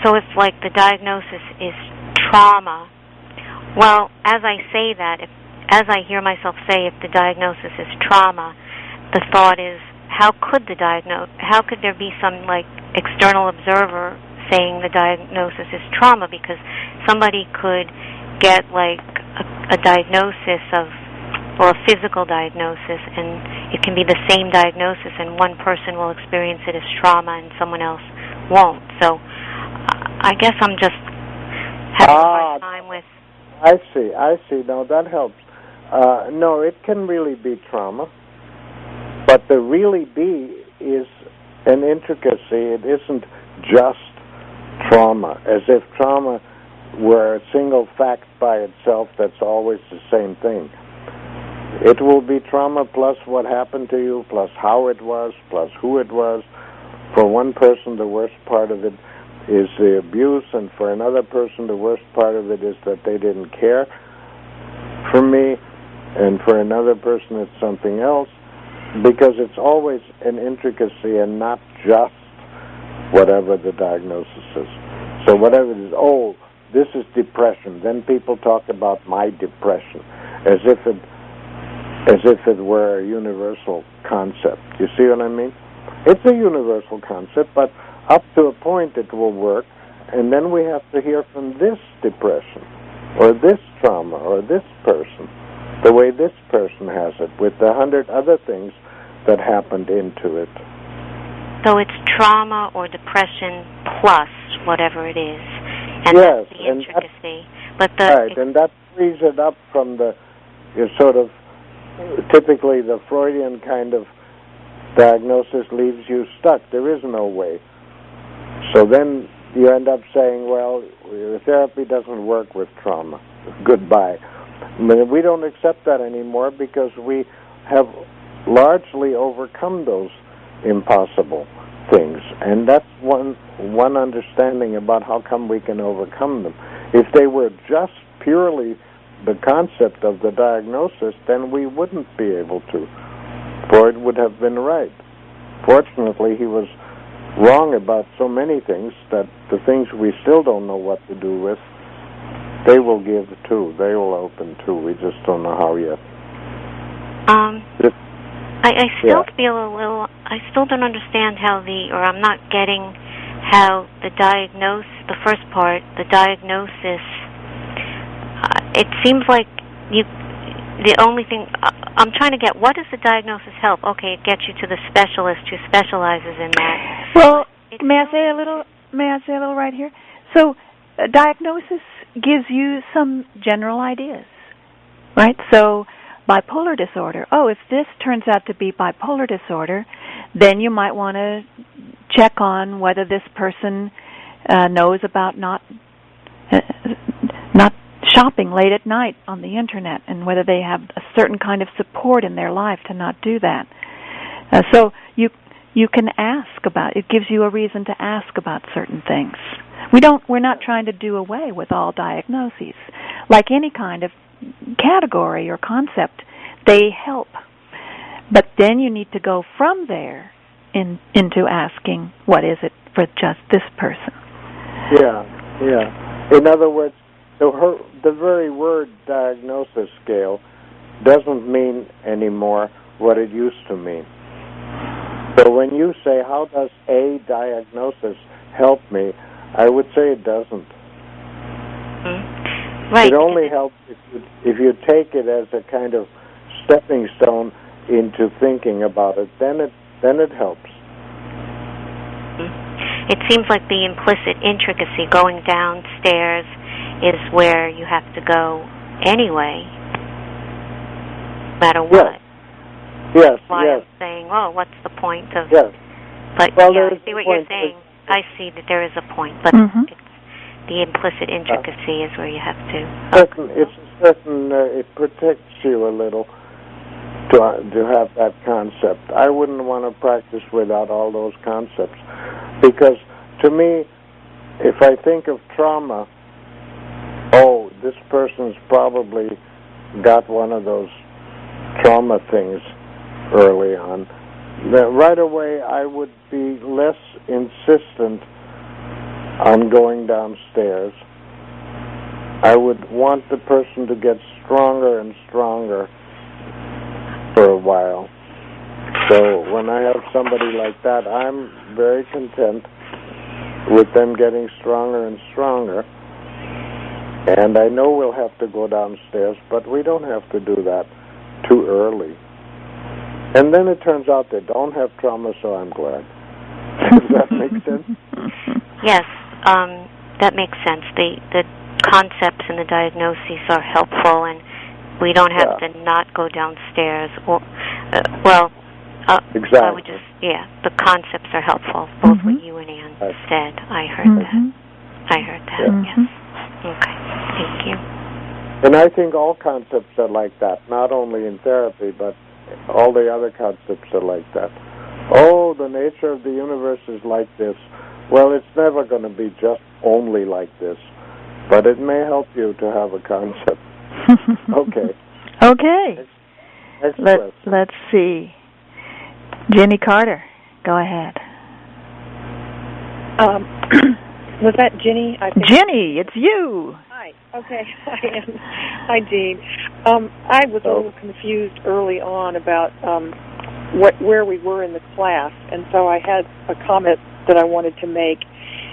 So if, like, the diagnosis is trauma, well, as I say that, as I hear myself say, if the diagnosis is trauma, the thought is, how could there be some, like, external observer saying the diagnosis is trauma? Because somebody could get, like, a diagnosis or a physical diagnosis, and it can be the same diagnosis, and one person will experience it as trauma and someone else won't. So I guess I'm just having a hard time with... I see. No, that helps. No, it can really be trauma, but the really be is an intricacy. It isn't just trauma, as if trauma were a single fact by itself that's always the same thing. It will be trauma plus what happened to you, plus how it was, plus who it was. For one person, the worst part of it is the abuse, and for another person, the worst part of it is that they didn't care for me, and for another person, it's something else, because it's always an intricacy and not just whatever the diagnosis is. So whatever it is, this is depression. Then people talk about my depression as if it were a universal concept. You see what I mean? It's a universal concept, but up to a point it will work, and then we have to hear from this depression, or this trauma, or this person, the way this person has it, with 100 other things that happened into it. So it's trauma or depression plus whatever it is. And yes, that's the intricacy. And that frees it up from the sort of, typically the Freudian kind of diagnosis leaves you stuck. There is no way. So then you end up saying, well, therapy doesn't work with trauma. Goodbye. I mean, we don't accept that anymore because we have largely overcome those impossible things. And that's one understanding about how come we can overcome them. If they were just purely the concept of the diagnosis, then we wouldn't be able to. Freud would have been right. Fortunately, he was wrong about so many things that the things we still don't know what to do with, they will give too. They will open too. We just don't know how yet. I still feel a little... I still don't understand how I'm not getting how the first part, the diagnosis, it seems like the only thing, I'm trying to get, what does the diagnosis help? Okay, it gets you to the specialist who specializes in that. Well, may I say a little right here? So, diagnosis gives you some general ideas, right? So, bipolar disorder. Oh, if this turns out to be bipolar disorder, then you might want to check on whether this person knows about not shopping late at night on the internet, and whether they have a certain kind of support in their life to not do that. So you can ask about it. It gives you a reason to ask about certain things. We're not trying to do away with all diagnoses. Like any kind of category or concept, they help. But then you need to go from there into asking, what is it for just this person? Yeah. In other words, the very word diagnosis scale doesn't mean anymore what it used to mean. So when you say, how does a diagnosis help me, I would say it doesn't. Right. It only helps if you take it as a kind of stepping stone into thinking about it. Then it helps. It seems like the implicit intricacy going downstairs is where you have to go anyway, no matter what. Yes. Why I'm saying, well, what's the point of... Yes. But well, I see what you're saying. I see that there is a point, but it's the implicit intricacy is where you have to... It protects you a little to have that concept. I wouldn't want to practice without all those concepts, because to me, if I think of trauma, oh, this person's probably got one of those trauma things early on, then right away I would be less insistent on going downstairs. I would want the person to get stronger and stronger for a while. So when I have somebody like that, I'm very content with them getting stronger and stronger. And I know we'll have to go downstairs, but we don't have to do that too early. And then it turns out they don't have trauma, so I'm glad. Does that make sense? Yes, that makes sense. The concepts and the diagnoses are helpful, and we don't have to not go downstairs. Exactly. I would just, the concepts are helpful, both what you and Ann said. I heard that. Yes. Okay, thank you. And I think all concepts are like that, not only in therapy, but all the other concepts are like that. Oh, the nature of the universe is like this. Well, it's never going to be just only like this, but it may help you to have a concept. Okay. Next Let's see. Jenny Carter, go ahead. Was that Ginny? I think. Jenny, it's you. Hi. Okay, I am. Hi, Jean. I was a little confused early on about where we were in the class, and so I had a comment that I wanted to make,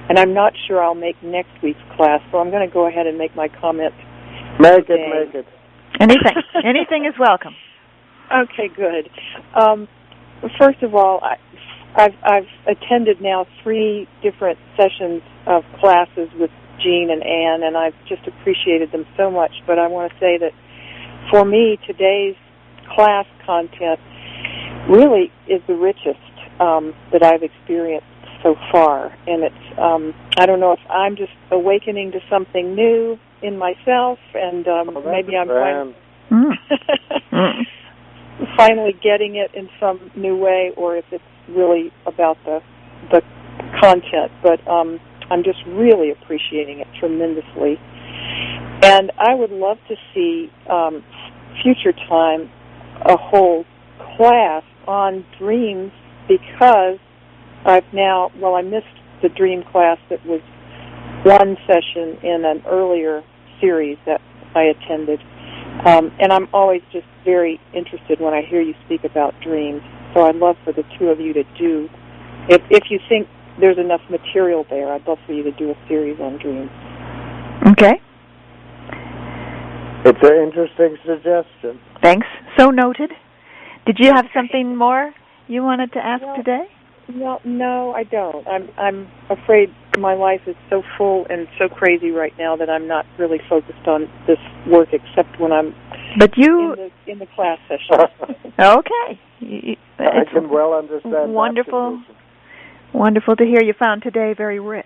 and I'm not sure I'll make next week's class, so I'm going to go ahead and make my comment. Make it. Anything is welcome. Okay, good. First of all, I've attended now 3 different sessions of classes with Jean and Ann, and I've just appreciated them so much. But I want to say that for me, today's class content really is the richest that I've experienced so far. And it's, I don't know if I'm just awakening to something new in myself, and maybe I'm finally getting it in some new way, or if it's really about the content. But I'm just really appreciating it tremendously. And I would love to see future time a whole class on dreams, because I missed the dream class that was one session in an earlier series that I attended. And I'm always just very interested when I hear you speak about dreams. So I'd love for the two of you to do, if you think there's enough material there. I'd love for you to do a series on dreams. Okay. It's an interesting suggestion. Thanks. So noted. Did you have something more you wanted to ask today? No, I don't. I'm afraid my life is so full and so crazy right now that I'm not really focused on this work except when I'm in the class session. Okay. I can well understand. Wonderful to hear you found today very rich.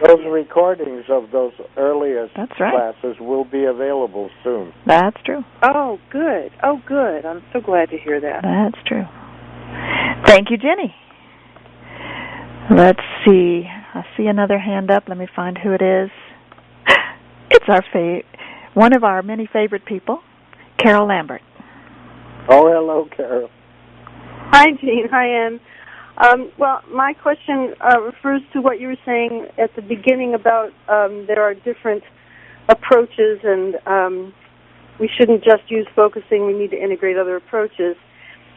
Those recordings of those earliest right. classes will be available soon. That's true. Oh, good. I'm so glad to hear that. That's true. Thank you, Jenny. Let's see. I see another hand up. Let me find who it is. It's one of our many favorite people, Carol Lambert. Oh, hello, Carol. Hi, Jean. Hi, Ann. Well, my question refers to what you were saying at the beginning about there are different approaches, and we shouldn't just use focusing. We need to integrate other approaches.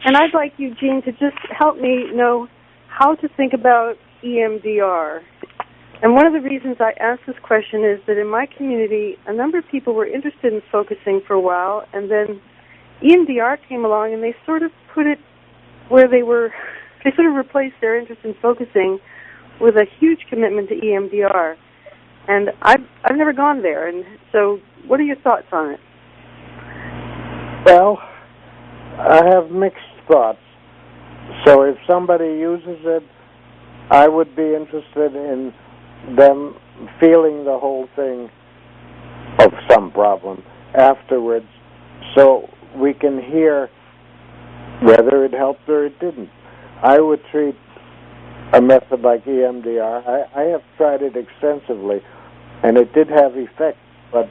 And I'd like you, Jean, to just help me know how to think about EMDR. And one of the reasons I ask this question is that in my community, a number of people were interested in focusing for a while, and then EMDR came along, and they sort of put it where they sort of replaced their interest in focusing with a huge commitment to EMDR. And I've never gone there, and so what are your thoughts on it? Well, I have mixed thoughts. So if somebody uses it, I would be interested in them feeling the whole thing of some problem afterwards, so we can hear whether it helped or it didn't. I would treat a method like EMDR. I have tried it extensively, and it did have effects, but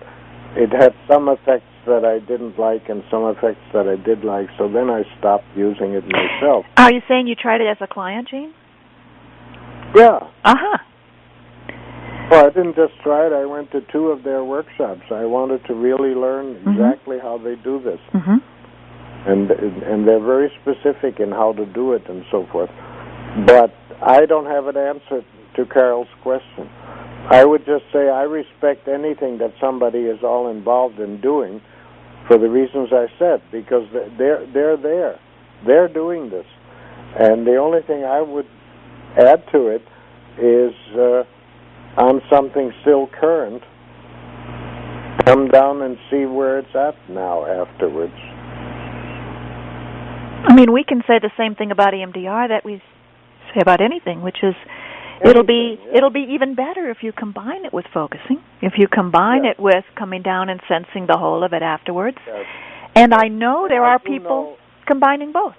it had some effects that I didn't like and some effects that I did like, so then I stopped using it myself. Are you saying you tried it as a client, Gene? Yeah. Uh-huh. Well, I didn't just try it. I went to 2 of their workshops. I wanted to really learn exactly how they do this. Mm-hmm. And they're very specific in how to do it and so forth. But I don't have an answer to Carol's question. I would just say I respect anything that somebody is all involved in doing for the reasons I said, because they're there. They're doing this. And the only thing I would add to it is on something still current, come down and see where it's at now afterwards. I mean, we can say the same thing about EMDR that we say about anything, which is it'll be even better if you combine it with focusing, if you combine it with coming down and sensing the whole of it afterwards. Yes. And I know there are people combining both,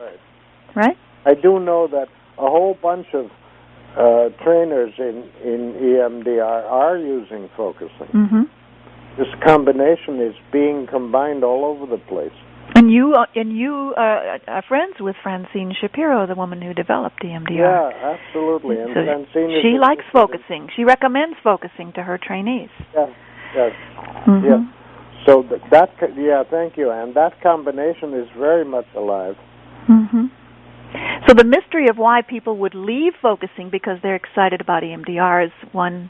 right? I do know that a whole bunch of trainers in EMDR are using focusing. Mm-hmm. This combination is being combined all over the place. And you are friends with Francine Shapiro, the woman who developed EMDR. Yeah, absolutely. And so Francine she likes focusing. She recommends focusing to her trainees. Yes. Mm-hmm. Yes. So thank you, Anne. That combination is very much alive. Mm-hmm. So the mystery of why people would leave focusing because they're excited about EMDR is one,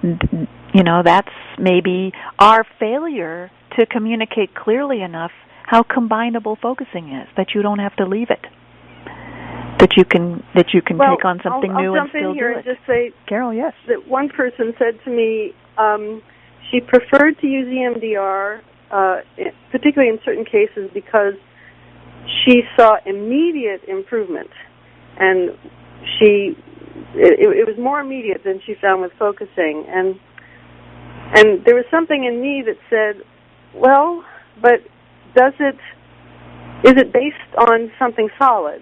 that's maybe our failure to communicate clearly enough how combinable focusing is, that you don't have to leave it, that you can take on something new and still do it. I'll jump in here and just say, Carol, yes, that one person said to me she preferred to use EMDR, particularly in certain cases, because she saw immediate improvement, and it was more immediate than she found with focusing, and there was something in me that said, well, but is it based on something solid?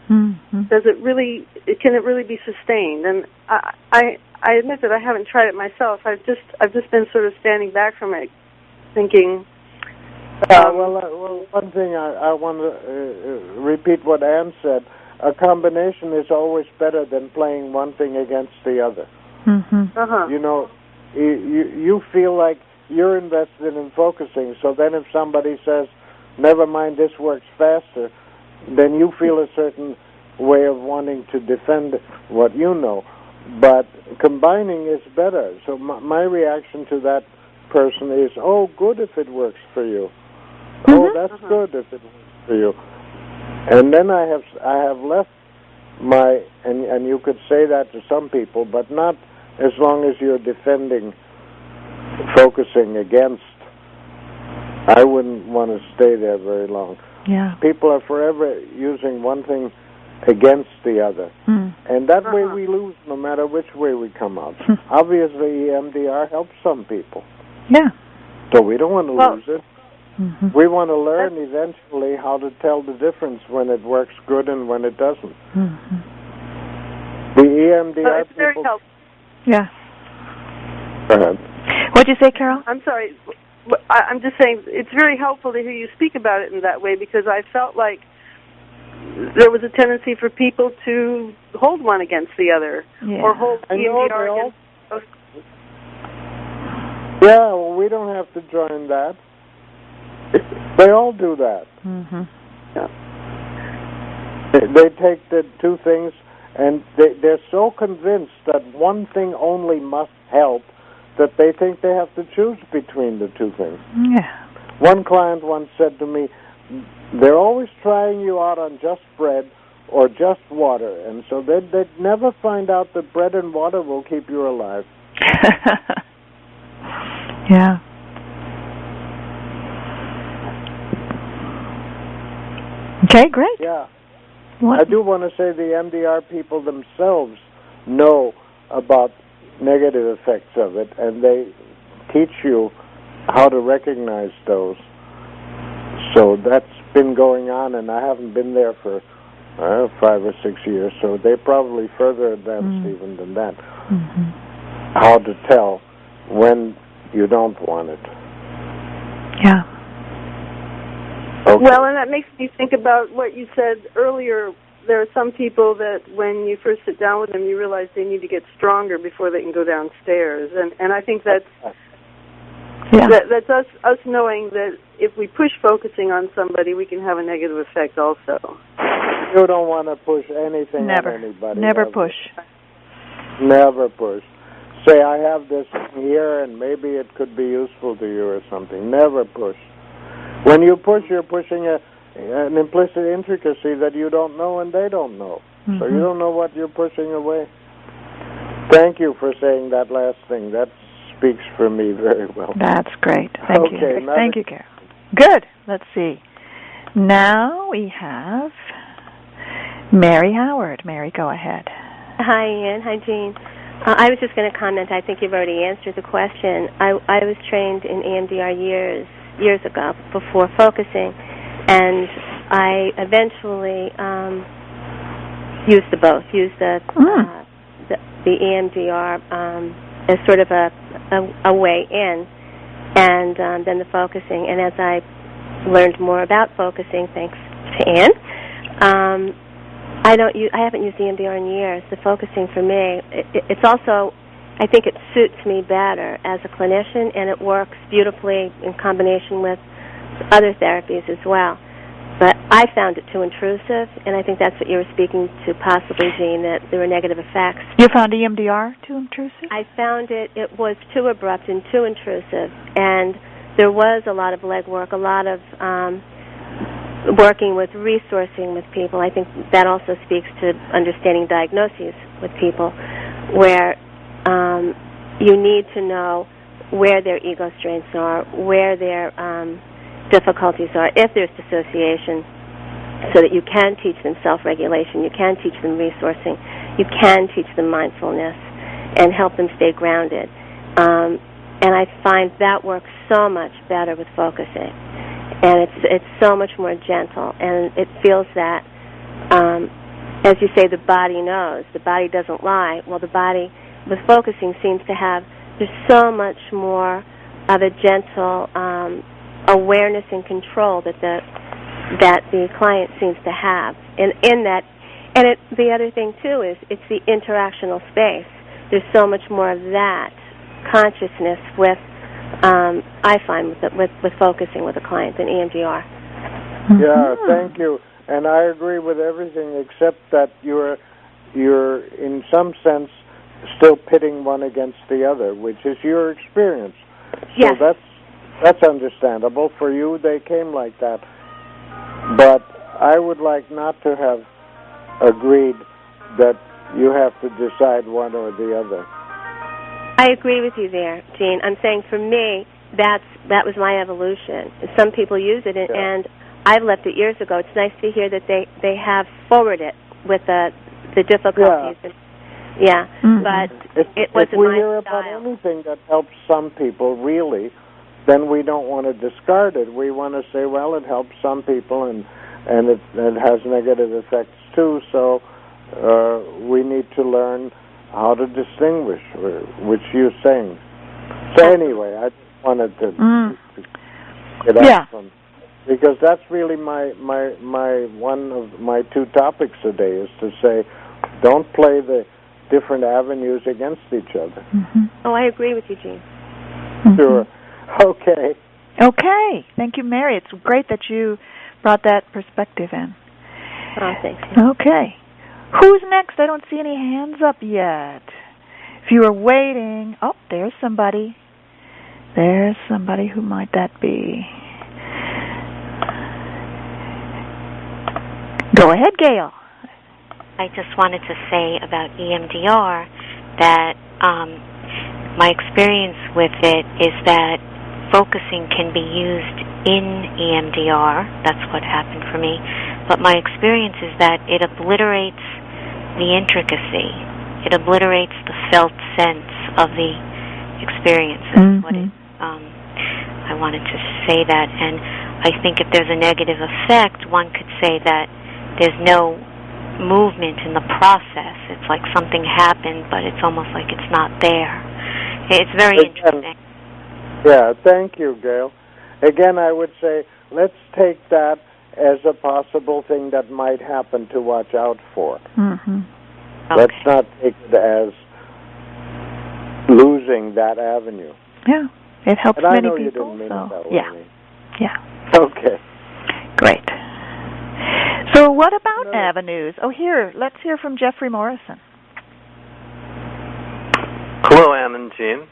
Mm-hmm. Can it really be sustained? And I admit that I haven't tried it myself. I've just been sort of standing back from it, thinking. One thing I want to repeat what Anne said. A combination is always better than playing one thing against the other. Mm-hmm. Uh-huh. You feel like you're invested in focusing, so then if somebody says, never mind, this works faster, then you feel a certain way of wanting to defend what you know. But combining is better. So my reaction to that person is, oh, good if it works for you. Oh, that's good if it works for you. And then I have left my, and you could say that to some people, but not as long as you're defending, focusing against. I wouldn't want to stay there very long. Yeah. People are forever using one thing against the other. And that way we lose no matter which way we come out. Obviously, EMDR helps some people. Yeah. So we don't want to lose it. We want to learn eventually how to tell the difference when it works good and when it doesn't. The EMDR it's very people... helpful. Yeah. Go ahead. What'd you say, Carol? I'm sorry. I'm just saying it's very helpful to hear you speak about it in that way, because I felt like there was a tendency for people to hold one against the other, or hold EMDR against both. Yeah, well, we don't have to join that. They all do that. Yeah. They take the two things, and they're so convinced that one thing only must help that they think they have to choose between the two things. Yeah. One client once said to me, they're always trying you out on just bread or just water, and so they'd never find out that bread and water will keep you alive. Yeah. Okay, great. Yeah. What? I do want to say the MDR people themselves know about negative effects of it, and they teach you how to recognize those. So that's been going on, and I haven't been there for 5 or 6 years, so they're probably further advanced even than that. How to tell when you don't want it. Yeah. Okay. Well, and that makes me think about what you said earlier. There are some people that when you first sit down with them, you realize they need to get stronger before they can go downstairs. And I think that's us knowing that if we push focusing on somebody, we can have a negative effect also. You don't want to push anything on anybody. Never push. Never push. Say, I have this here, and maybe it could be useful to you or something. Never push. When you push, you're pushing an implicit intricacy that you don't know and they don't know. So you don't know what you're pushing away. Thank you for saying that last thing. That speaks for me very well. That's great. Thank you. Thank you, Carol. Good. Let's see. Now we have Mary Howard. Mary, go ahead. Hi, Ian. Hi, Jean. I was just going to comment. I think you've already answered the question. I was trained in EMDR years ago before focusing, and I eventually used the both. Used the EMDR as sort of a way in, and then the focusing. And as I learned more about focusing, thanks to Ann, I haven't used EMDR in years. The focusing for me, it's also, I think it suits me better as a clinician, and it works beautifully in combination with other therapies as well. But I found it too intrusive, and I think that's what you were speaking to possibly, Jean, that there were negative effects. You found EMDR too intrusive? I found it was too abrupt and too intrusive, and there was a lot of legwork, a lot of working with resourcing with people. I think that also speaks to understanding diagnoses with people, where you need to know where their ego strengths are, where their difficulties are, if there's dissociation, so that you can teach them self-regulation, you can teach them resourcing, you can teach them mindfulness, and help them stay grounded. And I find that works so much better with focusing. And it's so much more gentle, and it feels that, as you say, the body knows. The body doesn't lie. Well, the body, with focusing, seems to have, there's so much more of a gentle awareness and control that the client seems to have. And in that, the other thing, too, is it's the interactional space. There's so much more of that consciousness with, I find, with focusing with a client than EMDR. Yeah, thank you. and I agree with everything except that you're in some sense still pitting one against the other, which is your experience. So yes. that's understandable. For you, they came like that. But I would like not to have agreed that you have to decide one or the other. I agree with you there, Gene. I'm saying for me, that was my evolution. Some people use it, and I've left it years ago. It's nice to hear that they have forwarded it with the difficulties. Yeah. But it wasn't my style. If we hear about anything that helps some people, really, then we don't want to discard it. We want to say, well, it helps some people, and it has negative effects too, so we need to learn how to distinguish, which you're saying. So anyway, I just wanted to get out from, because that's really my one of my two topics today, is to say, don't play the different avenues against each other. Mm-hmm. Oh, I agree with you, Gene. Sure. Okay. Okay. Thank you, Mary. It's great that you brought that perspective in. Oh, thanks. Okay. Who's next? I don't see any hands up yet. If you were waiting, there's somebody. There's somebody. Who might that be? Go ahead, Gail. I just wanted to say about EMDR that my experience with it is that focusing can be used in EMDR. That's what happened for me. But my experience is that it obliterates the intricacy. It obliterates the felt sense of the experience. That's what I wanted to say that. And I think if there's a negative effect, one could say that there's no movement in the process. It's like something happened, but it's almost like it's not there. It's very interesting. Yeah, thank you, Gail. Again, I would say let's take that as a possible thing that might happen to watch out for. Mm-hmm. Okay. Let's not take it as losing that avenue. Yeah, it helps and many I know people. You didn't mean it that way. Yeah. Okay. Great. So what about avenues? Let's hear from Jeffrey Morrison. Hello, Ann and Jean.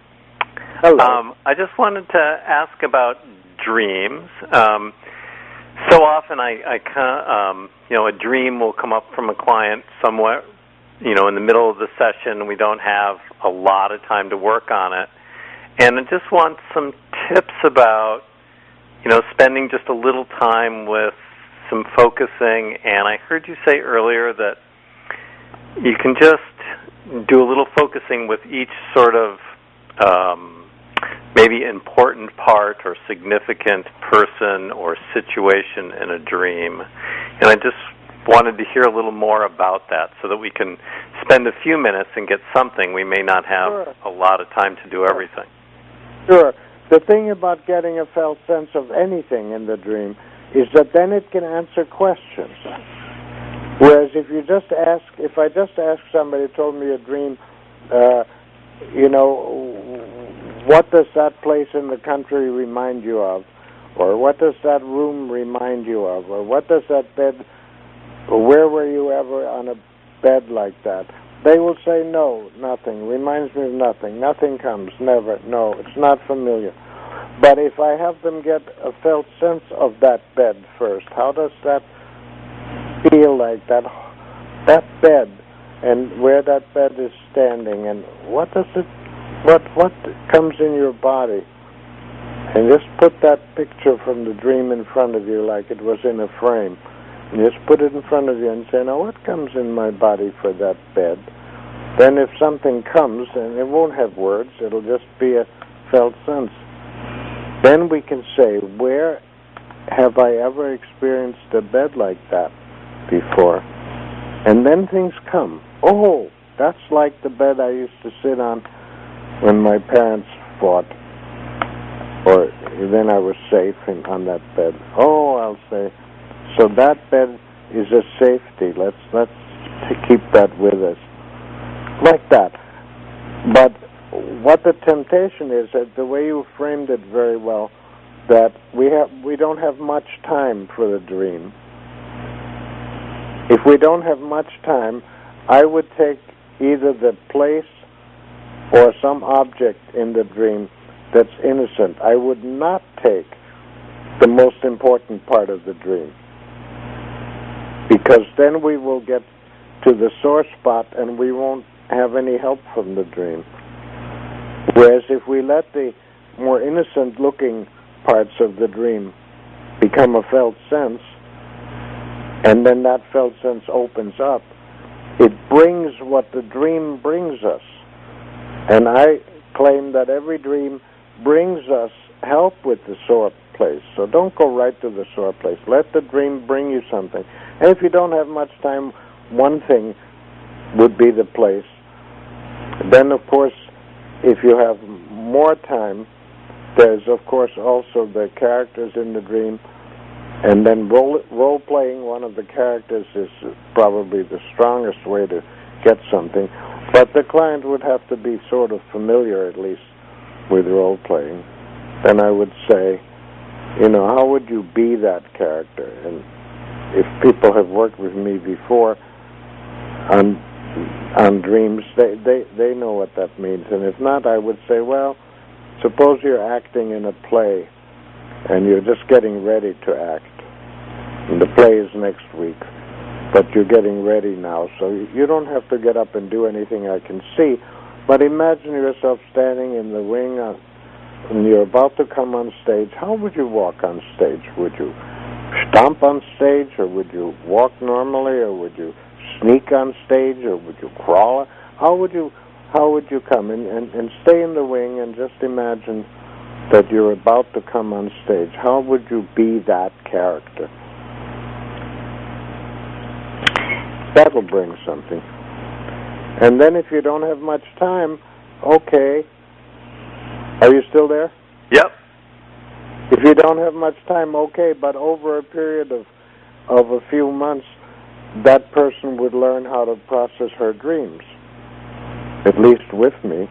Hello. I just wanted to ask about dreams. So often a dream will come up from a client somewhere, in the middle of the session. We don't have a lot of time to work on it. And I just want some tips about, spending just a little time with some focusing. And I heard you say earlier that you can just do a little focusing with each sort of maybe important part or significant person or situation in a dream. And I just wanted to hear a little more about that so that we can spend a few minutes and get something. We may not have a lot of time to do everything. Sure. The thing about getting a felt sense of anything in the dream is that then it can answer questions. Whereas if I just ask somebody who told me a dream, what does that place in the country remind you of? Or what does that room remind you of? Or what does that bed, or where were you ever on a bed like that? They will say, no, nothing, reminds me of nothing, nothing comes, never, no, it's not familiar. But if I have them get a felt sense of that bed first, how does that feel like, that bed, and where that bed is standing, and what comes in your body? And just put that picture from the dream in front of you like it was in a frame. And just put it in front of you and say, now what comes in my body for that bed? Then if something comes, and it won't have words, it'll just be a felt sense. Then we can say, where have I ever experienced a bed like that before? And then things come. Oh, that's like the bed I used to sit on when my parents fought. Or then I was safe on that bed. Oh, I'll say, so that bed is a safety. Let's keep that with us. Like that. But what the temptation is, that the way you framed it very well, that we don't have much time for the dream. If we don't have much time, I would take either the place or some object in the dream that's innocent. I would not take the most important part of the dream, because then we will get to the sore spot and we won't have any help from the dream. Whereas if we let the more innocent-looking parts of the dream become a felt sense, and then that felt sense opens up, it brings what the dream brings us. And I claim that every dream brings us help with the sore place. So don't go right to the sore place. Let the dream bring you something. And if you don't have much time, one thing would be the place. Then, of course, if you have more time, there's, of course, also the characters in the dream. And then role-playing one of the characters is probably the strongest way to get something. But the client would have to be sort of familiar, at least, with role-playing. Then I would say, how would you be that character? And if people have worked with me before on dreams, they know what that means. And if not, I would say, well, suppose you're acting in a play and you're just getting ready to act. And the play is next week, but you're getting ready now, so you don't have to get up and do anything I can see. But imagine yourself standing in the wing and you're about to come on stage. How would you walk on stage? Would you stomp on stage, or would you walk normally, or would you sneak on stage, or would you crawl? How would you come and stay in the wing and just imagine that you're about to come on stage? How would you be that character? That'll bring something. And then if you don't have much time, okay. Are you still there? Yep. If you don't have much time, okay, but over a period of a few months, that person would learn how to process her dreams, at least with me.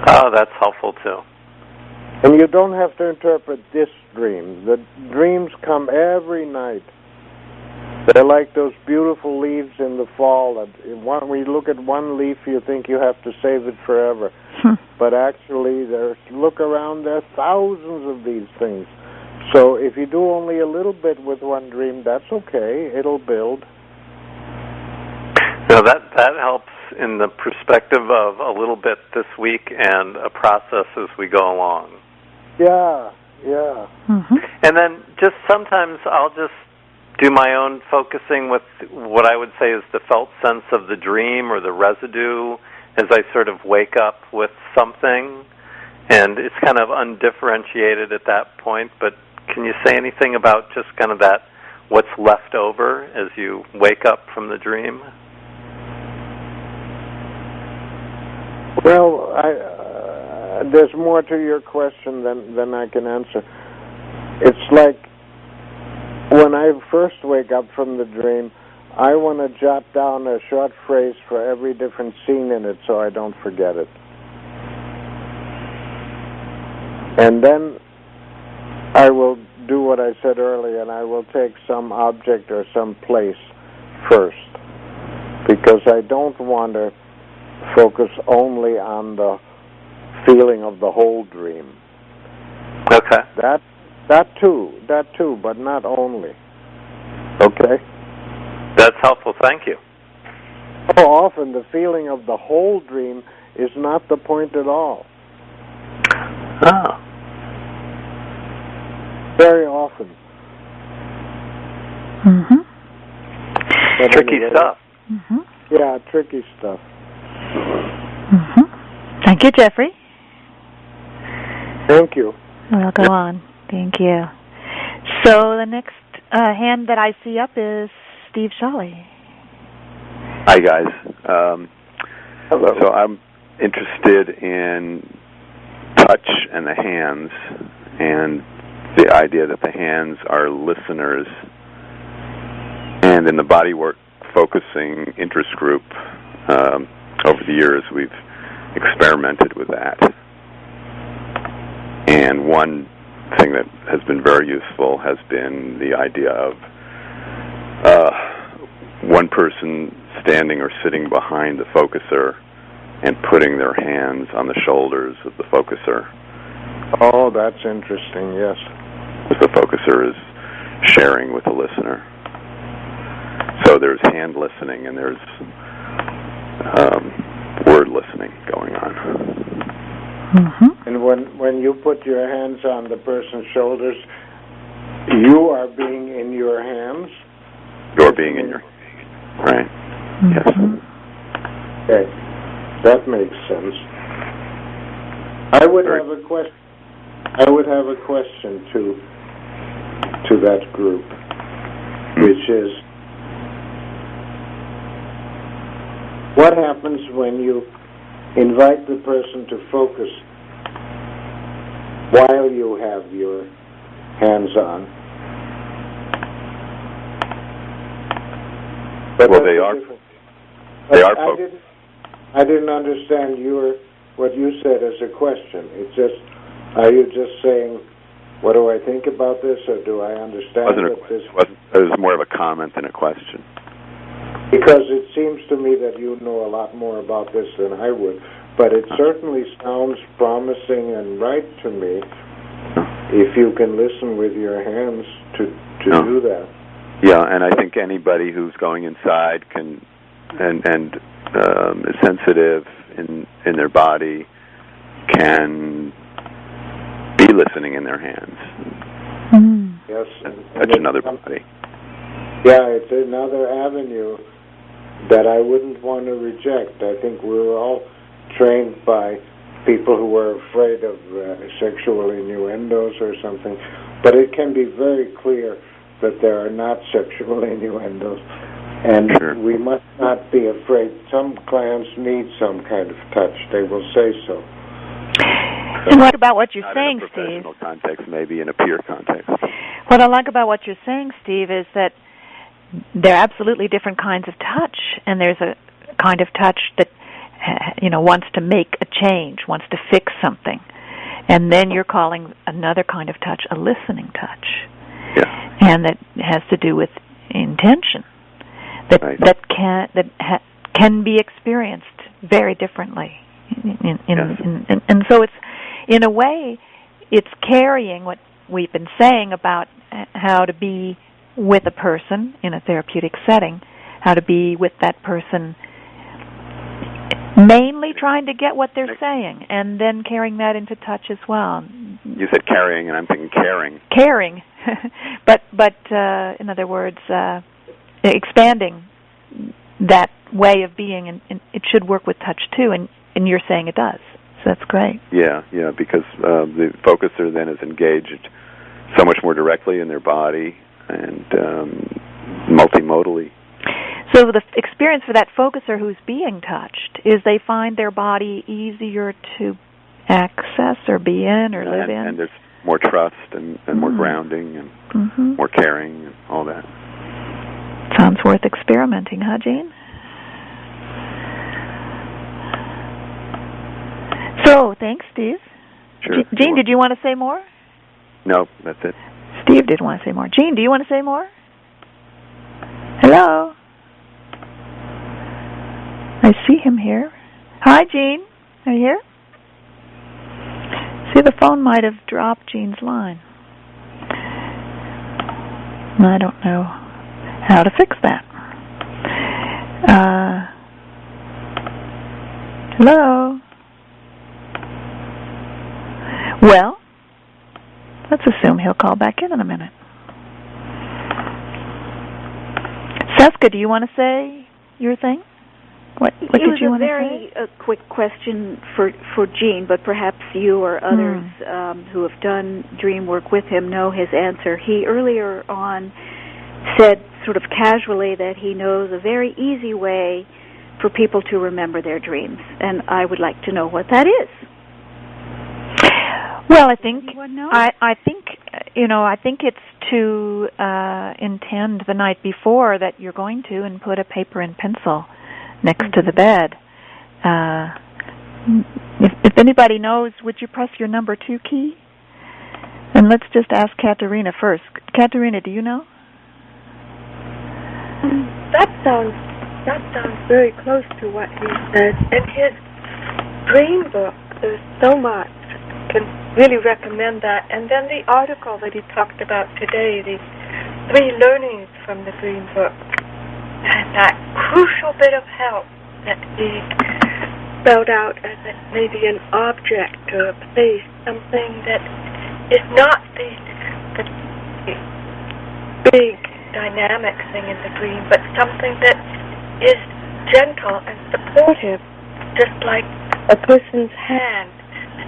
Oh, that's helpful too. And you don't have to interpret this dream. The dreams come every night. They're like those beautiful leaves in the fall. When you look at one leaf, you think you have to save it forever. But actually, look around, there are thousands of these things. So if you do only a little bit with one dream, that's okay. It'll build. No, that helps in the perspective of a little bit this week and a process as we go along. Yeah. Mm-hmm. And then just sometimes I'll just do my own focusing with what I would say is the felt sense of the dream or the residue as I sort of wake up with something. And it's kind of undifferentiated at that point, but can you say anything about just kind of that, what's left over as you wake up from the dream? Well, there's more to your question than I can answer. It's like when I first wake up from the dream, I want to jot down a short phrase for every different scene in it so I don't forget it. And then I will do what I said earlier, and I will take some object or some place first, because I don't want to focus only on the feeling of the whole dream. Okay. That too, but not only. Okay? That's helpful. Thank you. So often the feeling of the whole dream is not the point at all. Oh. Very often. Mm-hmm. Tricky stuff. Mm-hmm. Yeah, tricky stuff. Mm-hmm. Thank you, Jeffrey. Thank you. We'll go on. Thank you. So the next hand that I see up is Steve Shawley. Hi, guys. Hello. So I'm interested in touch and the hands, and the idea that the hands are listeners. And in the bodywork focusing interest group, over the years we've experimented with that. And one thing that has been very useful has been the idea of one person standing or sitting behind the focuser and putting their hands on the shoulders of the focuser. Oh, that's interesting, yes. The focuser is sharing with the listener. So there's hand listening and there's word listening going on. And when you put your hands on the person's shoulders, you are being in your hands? You're being in your hands, right? Yes. Okay. That makes sense. I would have a question to that group, which is, what happens when you invite the person to focus while you have your hands on? But well, they are focused. I didn't understand what you said as a question. It's just, are you just saying, what do I think about this, or do I understand this? It was more of a comment than a question. Because it seems to me that you know a lot more about this than I would, but it certainly sounds promising and right to me if you can listen with your hands to do that. Yeah, and I think anybody who's going inside can and is sensitive in their body can be listening in their hands. Yes, touch another body. Yeah, it's another avenue that I wouldn't want to reject. I think we were all trained by people who were afraid of sexual innuendos or something, but it can be very clear that there are not sexual innuendos, and we must not be afraid. Some clients need some kind of touch. They will say so. And what about what you're not saying, in a professional Steve? context, maybe in a peer context. What I like about what you're saying, Steve, is that there are absolutely different kinds of touch, and there's a kind of touch that wants to make a change, wants to fix something, and then you're calling another kind of touch a listening touch, and that has to do with intention, that can be experienced very differently, and so it's, in a way, it's carrying what we've been saying about how to be with a person in a therapeutic setting, how to be with that person, mainly trying to get what they're saying, and then carrying that into touch as well. You said carrying, and I'm thinking caring. Caring, but in other words, expanding that way of being, and it should work with touch too. And you're saying it does, so that's great. Yeah, because the focuser then is engaged so much more directly in their body and multimodally. So the experience for that focuser who's being touched is they find their body easier to access or be in or live in. And there's more trust and more grounding and more caring and all that. Sounds worth experimenting, huh, Gene? So, thanks, Steve. Sure. Gene, did you want to say more? No, that's it. Steve did want to say more. Gene, do you want to say more? Hello? I see him here. Hi, Gene. Are you here? See, the phone might have dropped Gene's line. I don't know how to fix that. Hello? Well, let's assume he'll call back in a minute. Seska, do you want to say your thing? What did you want to say? It was a very quick question for Gene, but perhaps you or others who have done dream work with him know his answer. He earlier on said sort of casually that he knows a very easy way for people to remember their dreams, and I would like to know what that is. Well, I think it's to intend the night before that you're going to, and put a paper and pencil next to the bed. If anybody knows, would you press your number 2 key? And let's just ask Katerina first. Katerina, do you know? that sounds very close to what he said. In his dream book, there's so much. Can really recommend that. And then the article that he talked about today, the 3 learnings from the dream book, and that crucial bit of help that he spelled out as maybe an object or a place, something that is not the big dynamic thing in the dream, but something that is gentle and supportive, just like a person's hand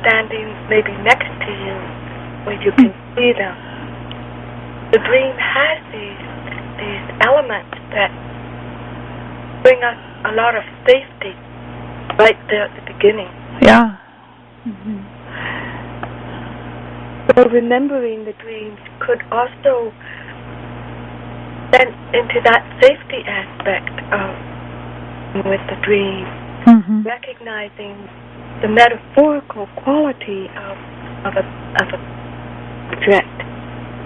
standing maybe next to you where you can see them. The dream has these elements that bring us a lot of safety right there at the beginning. Yeah. Mm-hmm. So remembering the dreams could also then into that safety aspect of with the dream, recognizing the metaphorical quality of a object,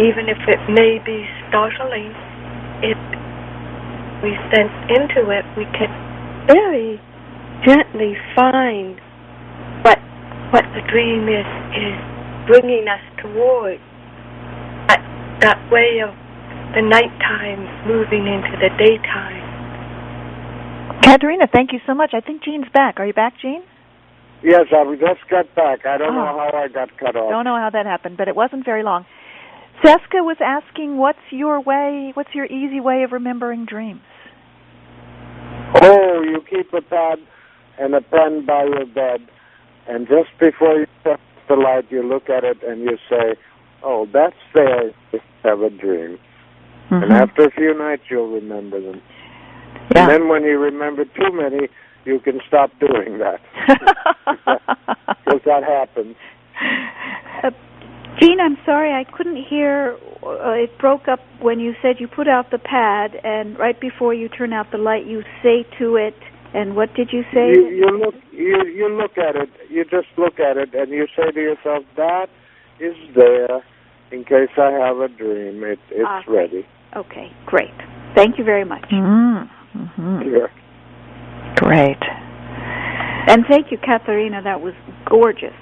even if it may be startling. If we sense into it, we can very gently find what the dream is bringing us towards. That way of the nighttime moving into the daytime. Katerina, thank you so much. I think Jean's back. Are you back, Jean? Yes, I just got back. I don't know how I got cut off. Don't know how that happened, but it wasn't very long. Seska was asking, what's your easy way of remembering dreams? Oh, you keep a pad and a pen by your bed, and just before you touch the light, you look at it and you say, oh, that's there, just have a dream. And after a few nights, you'll remember them. Yeah. And then when you remember too many, you can stop doing that. Because that happens. Jean, I'm sorry, I couldn't hear. It broke up when you said you put out the pad, and right before you turn out the light, you say to it, and what did you say? You look at it. You just look at it, and you say to yourself, that is there in case I have a dream. It's ready. Okay, great. Thank you very much. Sure. Great. And thank you, Katerina. That was gorgeous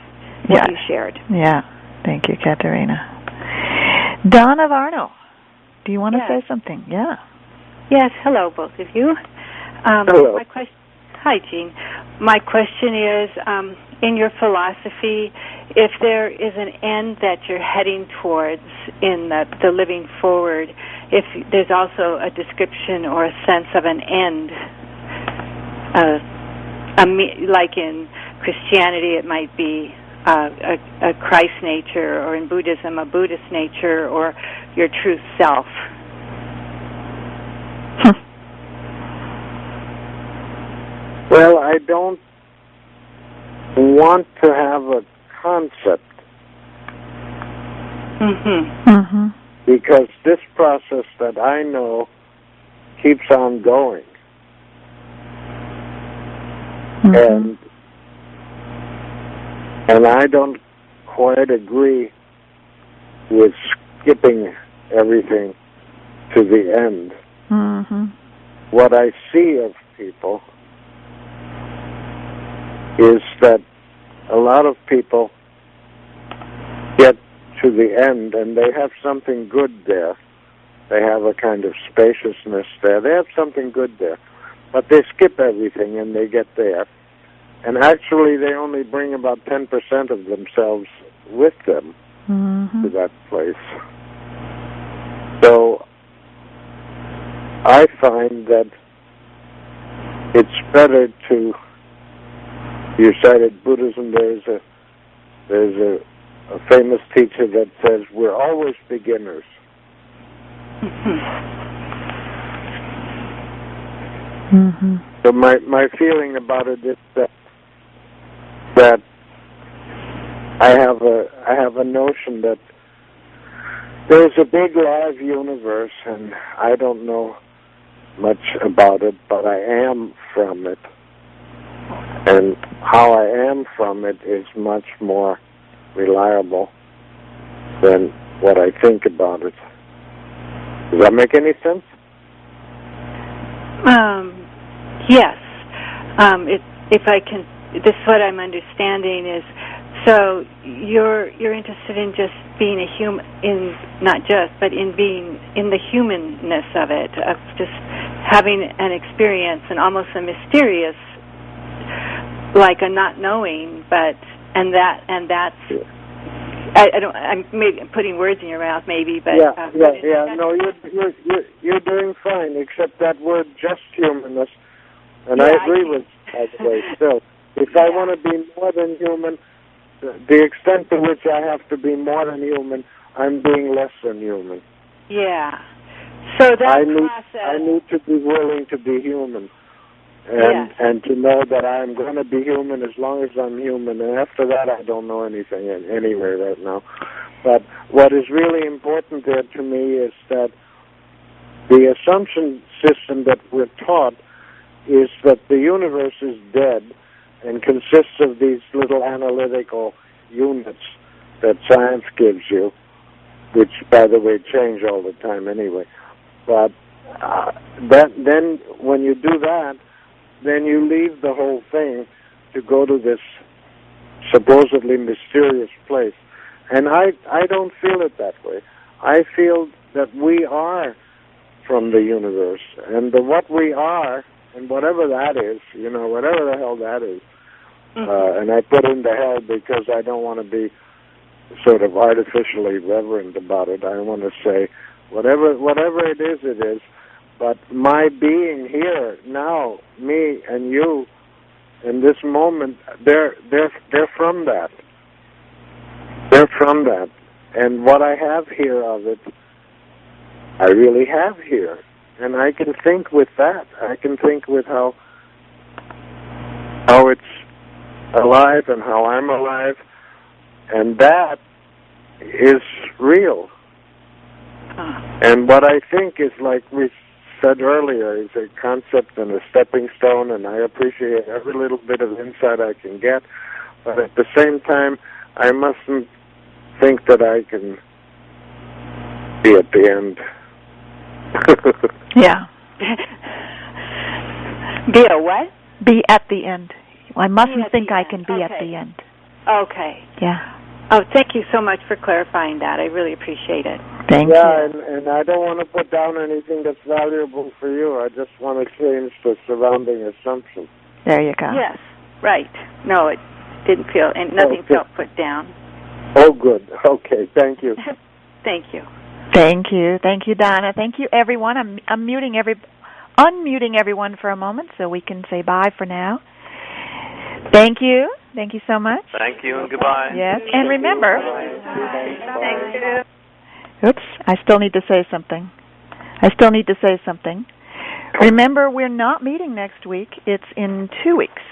what you shared. Yeah. Thank you, Katerina. Donna Varno, do you want to say something? Yeah. Yes. Hello, both of you. Hello. Hi, Jean. My question is, in your philosophy, if there is an end that you're heading towards in the living forward, if there's also a description or a sense of an end, like in Christianity it might be a Christ nature, or in Buddhism a Buddhist nature, or your true self. Well, I don't want to have a concept. Because this process that I know keeps on going. And I don't quite agree with skipping everything to the end. What I see of people is that a lot of people get to the end and they have something good there. They have a kind of spaciousness there. They have something good there. But they skip everything and they get there. And actually they only bring about 10% of themselves with them to that place. So I find that it's better to, you cited Buddhism, there's a famous teacher that says we're always beginners. So my feeling about it is that I have a notion that there's a big live universe, and I don't know much about it, but I am from it. And how I am from it is much more reliable than what I think about it. Does that make any sense? Yes. If I can, this is what I'm understanding is, so you're interested in just being a human, not just, but in being in the humanness of it, of just having an experience, and almost a mysterious, like a not knowing, but that's. I'm maybe putting words in your mouth, maybe, but yeah. No, you're doing fine, except that word, just humanness, and I agree with, by the way. Still, if I want to be more than human, the extent to which I have to be more than human, I'm being less than human. Yeah. So that process. I need to be willing to be human. And to know that I'm going to be human as long as I'm human. And after that, I don't know anything anyway right now. But what is really important there to me is that the assumption system that we're taught is that the universe is dead and consists of these little analytical units that science gives you, which, by the way, change all the time anyway. But then when you do that, then you leave the whole thing to go to this supposedly mysterious place. And I don't feel it that way. I feel that we are from the universe, and what we are, and whatever that is, whatever the hell that is, and I put in the hell because I don't want to be sort of artificially reverent about it. I want to say, whatever it is. But my being here now, me and you, in this moment, they're from that. They're from that, and what I have here of it, I really have here, and I can think with that. I can think with how it's alive and how I'm alive, and that is real. And what I think is, like we said earlier, is a concept and a stepping stone, and I appreciate every little bit of insight I can get, but at the same time, I mustn't think that I can be at the end. Yeah. Be a what? Be at the end. I mustn't think I can be at the end. Okay. Yeah. Oh, thank you so much for clarifying that. I really appreciate it. Thank you. Yeah, and I don't want to put down anything that's valuable for you. I just want to change the surrounding assumption. There you go. Yes, right. No, it didn't feel, and nothing felt put down. Oh, good. Okay, thank you. Thank you. Thank you. Thank you, Donna. Thank you, everyone. I'm unmuting everyone for a moment so we can say bye for now. Thank you. Thank you so much. Thank you and goodbye. Yes, and remember... Thank you. Oops, I still need to say something. Remember, we're not meeting next week. It's in 2 weeks.